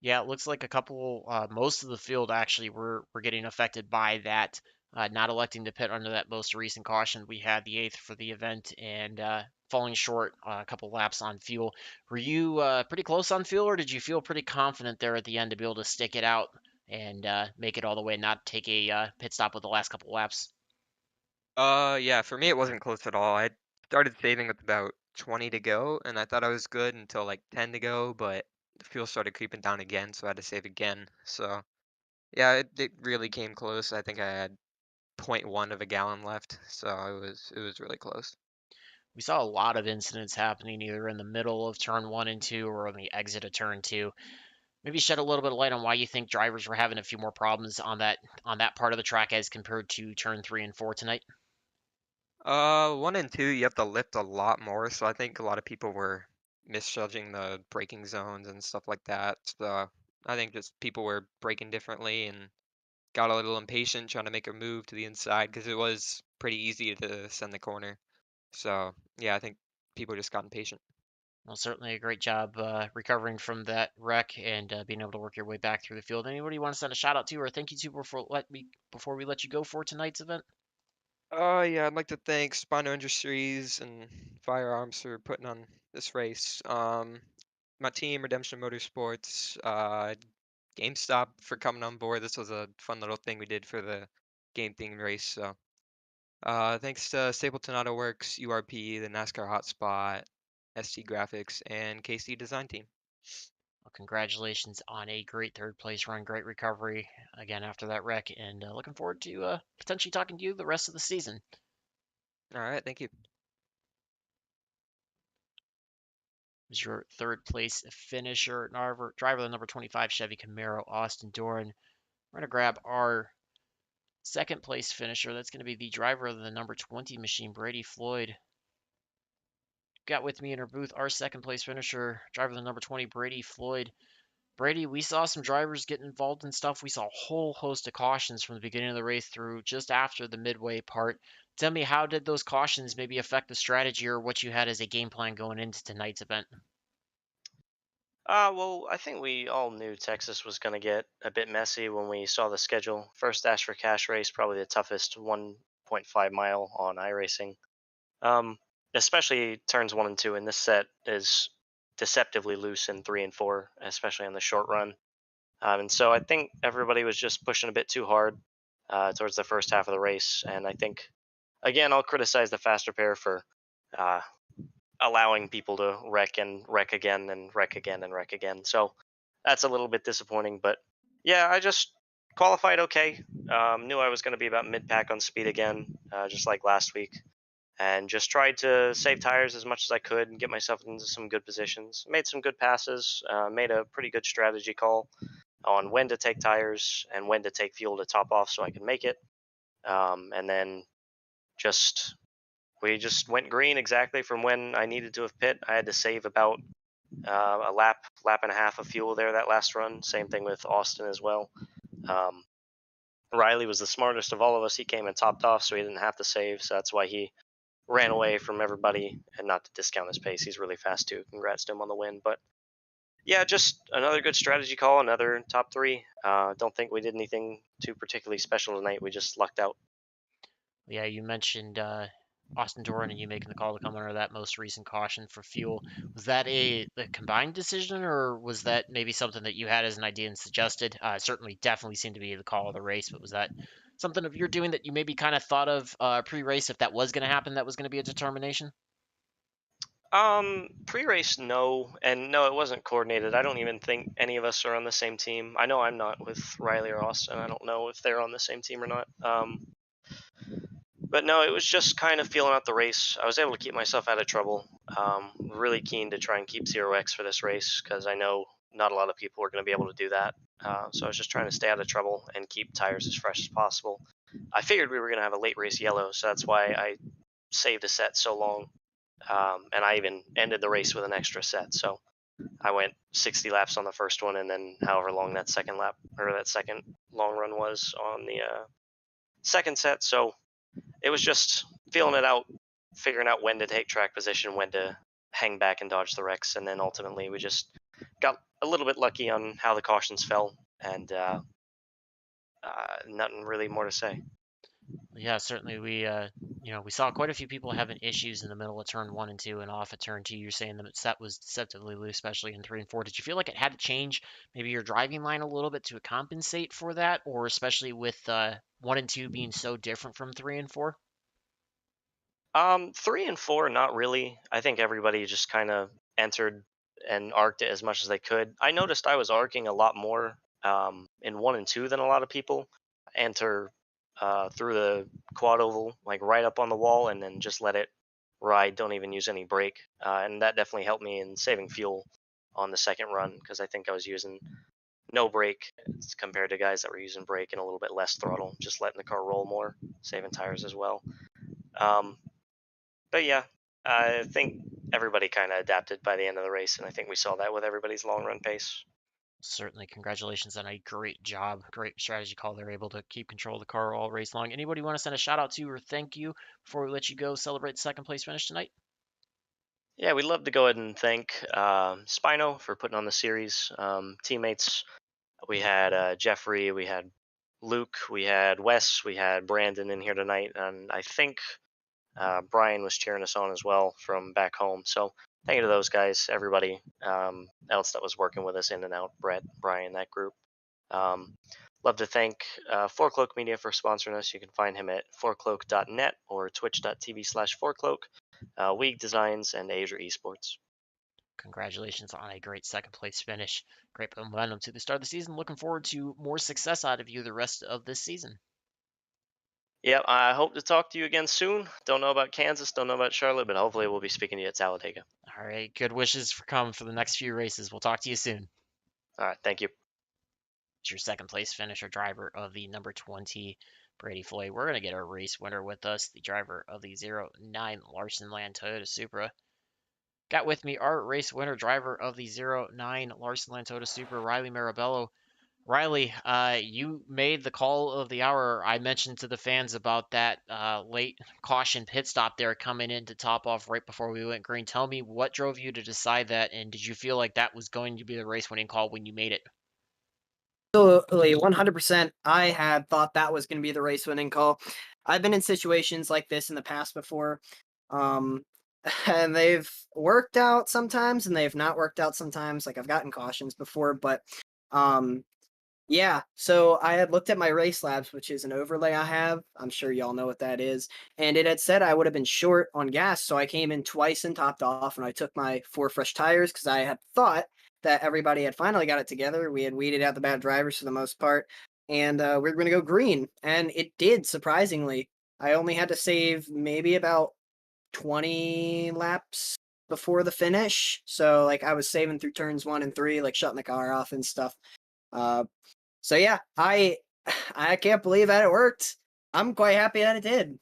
Yeah, it looks like a couple, most of the field actually were getting affected by that, not electing to pit under that most recent caution. We had the eighth for the event and falling short a couple laps on fuel. Were you pretty close on fuel, or did you feel pretty confident there at the end to be able to stick it out and make it all the way, and not take a pit stop with the last couple laps? Yeah, for me it wasn't close at all. I started saving with about 20 to go, and I thought I was good until like 10 to go, but the fuel started creeping down again, so I had to save again. So yeah, it really came close. I think I had zero point 0.1 of a gallon left, so it was really close. We saw a lot of incidents happening either in the middle of turn 1 and 2 or on the exit of turn 2. Maybe shed a little bit of light on why you think drivers were having a few more problems on that part of the track as compared to turn 3 and 4 tonight. 1 and 2, you have to lift a lot more, so I think a lot of people were misjudging the braking zones and stuff like that. So I think just people were braking differently and got a little impatient trying to make a move to the inside because it was pretty easy to send the corner. So yeah, I think people just got impatient. Well, certainly a great job recovering from that wreck and being able to work your way back through the field. Anybody you want to send a shout out to or thank you to before we let you go for tonight's event? Yeah, I'd like to thank Spino Industries and Firearms for putting on this race. My team, Redemption Motorsports, GameStop for coming on board. This was a fun little thing we did for the game themed race. So, thanks to Stapleton Auto Works, URP, the NASCAR Hotspot, ST Graphics, and KC Design Team. Well, congratulations on a great third place run, great recovery again after that wreck, and looking forward to potentially talking to you the rest of the season. All right, thank you. Was your third place finisher, driver of the number 25 Chevy Camaro, Austin Doran. We're going to grab our second place finisher. That's going to be the driver of the number 20 machine, Brady Floyd. Got with me in our booth our second place finisher, driver of the number 20, Brady Floyd. Brady, we saw some drivers get involved in stuff. We saw a whole host of cautions from the beginning of the race through just after the midway part. Tell me, how did those cautions maybe affect the strategy or what you had as a game plan going into tonight's event? Well, I think we all knew Texas was going to get a bit messy when we saw the schedule. First Dash for Cash race, probably the toughest 1.5 mile on iRacing. Um, Especially turns 1 and 2, and this set is deceptively loose in 3 and 4, especially on the short run. And so I think everybody was just pushing a bit too hard towards the first half of the race. And I think, again, I'll criticize the faster pair for uh, allowing people to wreck and wreck again and wreck again and wreck again. So that's a little bit disappointing. But yeah, I just qualified okay. Knew I was going to be about mid pack on speed again, just like last week, and just tried to save tires as much as I could and get myself into some good positions. Made some good passes. Made a pretty good strategy call on when to take tires and when to take fuel to top off so I could make it. And then just we just went green exactly from when I needed to have pit. I had to save about a lap and a half of fuel there that last run. Same thing with Austin as well. Um, Riley was the smartest of all of us. He came and topped off, so he didn't have to save. So that's why he ran away from everybody. And not to discount his pace, he's really fast too. Congrats to him on the win. But yeah, just another good strategy call. Another top three. Don't think we did anything too particularly special tonight. We just lucked out. Yeah, you mentioned Austin Doran and you making the call to come under that most recent caution for fuel. Was that a combined decision, or was that maybe something that you had as an idea and suggested? Certainly, definitely seemed to be the call of the race, but was that something of your doing that you maybe kind of thought of pre-race if that was going to happen, that was going to be a determination? Pre-race, no, and no, it wasn't coordinated. I don't even think any of us are on the same team. I know I'm not with Riley or Austin. I don't know if they're on the same team or not. But no, it was just kind of feeling out the race. I was able to keep myself out of trouble. Really keen to try and keep 0x for this race because I know not a lot of people are going to be able to do that. So I was just trying to stay out of trouble and keep tires as fresh as possible. I figured we were going to have a late race yellow, so that's why I saved a set so long. And I even ended the race with an extra set. So I went 60 laps on the first one, and then however long that second lap or that second long run was on the second set. So it was just feeling it out, figuring out when to take track position, when to hang back and dodge the wrecks, and then ultimately we just got a little bit lucky on how the cautions fell, and nothing really more to say. Yeah, certainly we saw quite a few people having issues in the middle of turn 1 and 2 and off at turn 2. You're saying the set was deceptively loose, especially in 3 and 4. Did you feel like it had to change maybe your driving line a little bit to compensate for that, or especially with 1 and 2 being so different from 3 and 4? 3 and 4, not really. I think everybody just kind of entered and arced it as much as they could. I noticed I was arcing a lot more in 1 and 2 than a lot of people. Enter through the quad oval, like right up on the wall, and then just let it ride. Don't even use any brake, and that definitely helped me in saving fuel on the second run because I think I was using no brake compared to guys that were using brake and a little bit less throttle, just letting the car roll more, saving tires as well. Um, but yeah, I think everybody kind of adapted by the end of the race, and I think we saw that with everybody's long run pace. Certainly, congratulations on a great job, great strategy call. They're able to keep control of the car all race long. Anybody want to send a shout out to or thank you before we let you go celebrate the second place finish tonight? Yeah, we'd love to go ahead and thank Spino for putting on the series. Teammates, we had Jeffrey, we had Luke, we had Wes, we had Brandon in here tonight, and I think Brian was cheering us on as well from back home. So thank you to those guys, everybody else that was working with us in and out, Brett, Brian, that group. Love to thank 4Cloak Media for sponsoring us. You can find him at 4cloak.net or twitch.tv/4cloak, Week Designs, and Asia Esports. Congratulations on a great second place finish. Great momentum to the start of the season. Looking forward to more success out of you the rest of this season. Yep, I hope to talk to you again soon. Don't know about Kansas, don't know about Charlotte, but hopefully we'll be speaking to you at Talladega. All right. Good wishes for coming for the next few races. We'll talk to you soon. All right, thank you. It's your second place finisher, driver of the number 20, Brady Floyd. We're going to get our race winner with us, the driver of the 09 Larson Land Toyota Supra. Got with me our race winner, driver of the 09 Larson Land Toyota Supra, Riley Marabello. Riley, you made the call of the hour. I mentioned to the fans about that late caution pit stop there coming in to top off right before we went green. Tell me what drove you to decide that, and did you feel like that was going to be the race winning call when you made it? Absolutely, 100%. I had thought that was going to be the race winning call. I've been in situations like this in the past before, and they've worked out sometimes, and they've not worked out sometimes. Like I've gotten cautions before, but yeah. So I had looked at my race labs, which is an overlay I have. I'm sure y'all know what that is, and it had said I would have been short on gas, so I came in twice and topped off, and I took my 4 fresh tires because I had thought that everybody had finally got it together. We had weeded out the bad drivers for the most part, and we were going to go green. And it did, surprisingly. I only had to save maybe about 20 laps before the finish. So, like, I was saving through turns 1 and 3, like shutting the car off and stuff. So yeah, I can't believe that it worked. I'm quite happy that it did.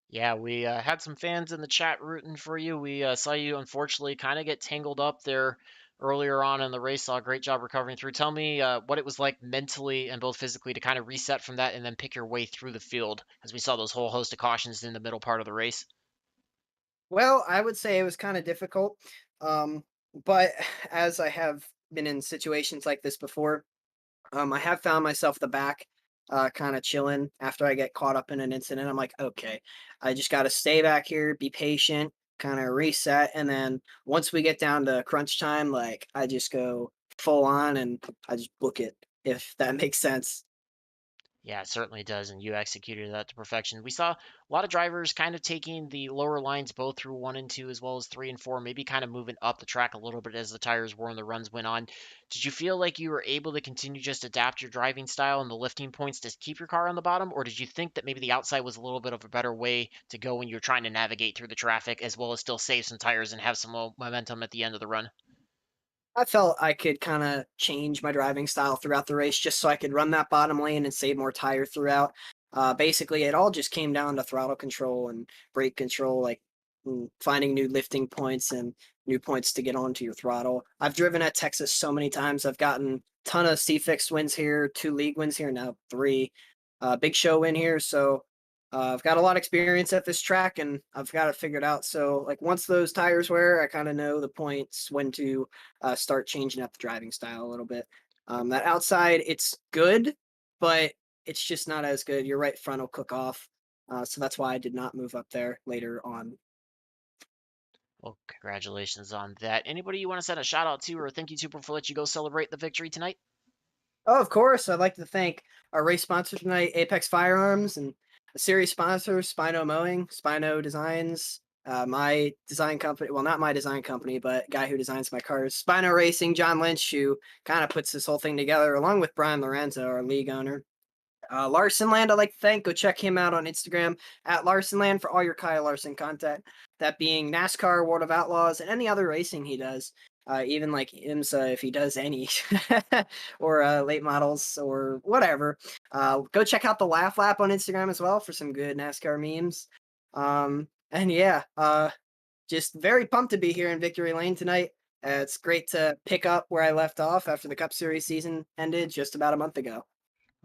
Yeah, we had some fans in the chat rooting for you. We saw you unfortunately kind of get tangled up there earlier on in the race. Saw a great job recovering through. Tell me what it was like mentally and both physically to kind of reset from that and then pick your way through the field as we saw those whole host of cautions in the middle part of the race. Well, I would say it was kind of difficult, but as I have been in situations like this before, I have found myself at the back, kind of chilling after I get caught up in an incident. I'm like, okay, I just got to stay back here, be patient, kind of reset, and then once we get down to crunch time, like I just go full on and I just book it, if that makes sense. Yeah, it certainly does, and you executed that to perfection. We saw a lot of drivers kind of taking the lower lines both through 1 and 2 as well as 3 and 4, maybe kind of moving up the track a little bit as the tires were and the runs went on. Did you feel like you were able to continue just adapt your driving style and the lifting points to keep your car on the bottom, or did you think that maybe the outside was a little bit of a better way to go when you're trying to navigate through the traffic as well as still save some tires and have some momentum at the end of the run? I felt I could kind of change my driving style throughout the race just so I could run that bottom lane and save more tire throughout. Basically, it all just came down to throttle control and brake control, like finding new lifting points and new points to get onto your throttle. I've driven at Texas so many times. I've gotten a ton of C-Fix wins here, 2 league wins here, now 3. Big show win here. So I've got a lot of experience at this track and I've got it figured out. So, like, once those tires wear, I kind of know the points when to start changing up the driving style a little bit. That outside, it's good, but it's just not as good. Your right front will cook off. So that's why I did not move up there later on. Well, congratulations on that. Anybody you want to send a shout out to or thank you to before let you go celebrate the victory tonight? Oh, of course. I'd like to thank our race sponsor tonight, Apex Firearms, and a series sponsor, Spino Mowing, Spino Designs, my design company. Well, not my design company, but guy who designs my cars, Spino Racing, John Lynch, who kind of puts this whole thing together, along with Brian Lorenzo, our league owner. Larson Land, I'd like to thank. Go check him out on Instagram at Larson Land for all your Kyle Larson content. That being NASCAR, World of Outlaws, and any other racing he does. Even like IMSA, if he does any, or late models or whatever. Go check out the Laugh Lap on Instagram as well for some good NASCAR memes. And yeah, just very pumped to be here in Victory Lane tonight. It's great to pick up where I left off after the Cup Series season ended just about a month ago.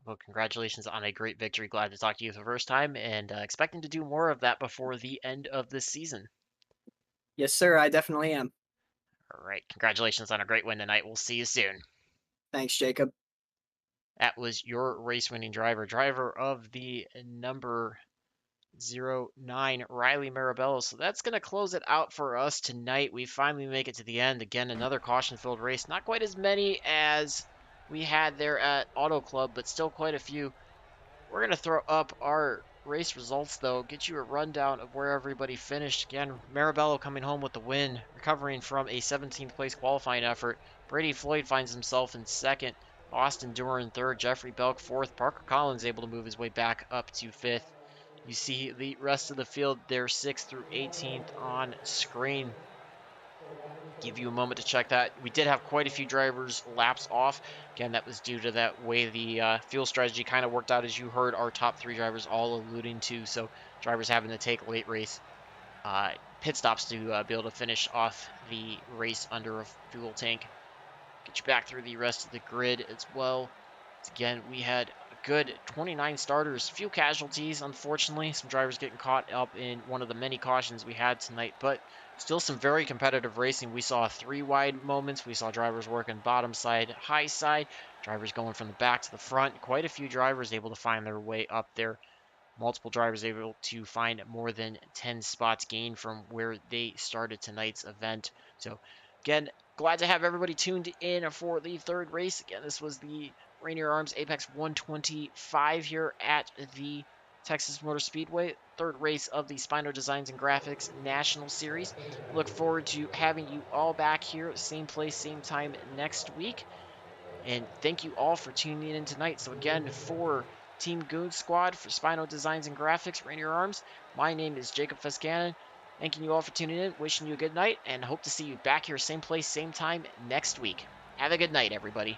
Well, congratulations on a great victory. Glad to talk to you for the first time and expecting to do more of that before the end of this season. Yes, sir, I definitely am. All right. Congratulations on a great win tonight. We'll see you soon. Thanks, Jacob. That was your race-winning driver of the number 09, Riley Marabello. So that's going to close it out for us tonight. We finally make it to the end. Again, another caution-filled race. Not quite as many as we had there at Auto Club, but still quite a few. We're going to throw up our race results, though, get you a rundown of where everybody finished. Again, Marabello coming home with the win, recovering from a 17th place qualifying effort. Brady Floyd finds himself in second. Austin Doran third. Jeffrey Belk fourth. Parker Collins able to move his way back up to fifth. You see the rest of the field there, 6th through 18th on screen. Give you a moment to check that. We did have quite a few drivers laps off. Again, that was due to that way the fuel strategy kind of worked out, as you heard our top 3 drivers all alluding to. So drivers having to take late race pit stops to be able to finish off the race under a fuel tank. Get you back through the rest of the grid as well. Again, we had a good 29 starters, few casualties, unfortunately. Some drivers getting caught up in one of the many cautions we had tonight, but still some very competitive racing. We saw 3 wide moments. We saw drivers working bottom side, high side, drivers going from the back to the front. Quite a few drivers able to find their way up there. Multiple drivers able to find more than 10 spots gained from where they started tonight's event. So, again, glad to have everybody tuned in for the 3rd race. Again, this was the Rainier Arms Apex 125 here at the Texas Motor Speedway, 3rd race of the Spino Designs and Graphics National Series. Look forward to having you all back here, same place, same time next week. And thank you all for tuning in tonight. So again, for Team Goon Squad, for Spino Designs and Graphics, Rainier Arms, my name is Jacob Fescannon. Thanking you all for tuning in, wishing you a good night, and hope to see you back here, same place, same time next week. Have a good night, everybody.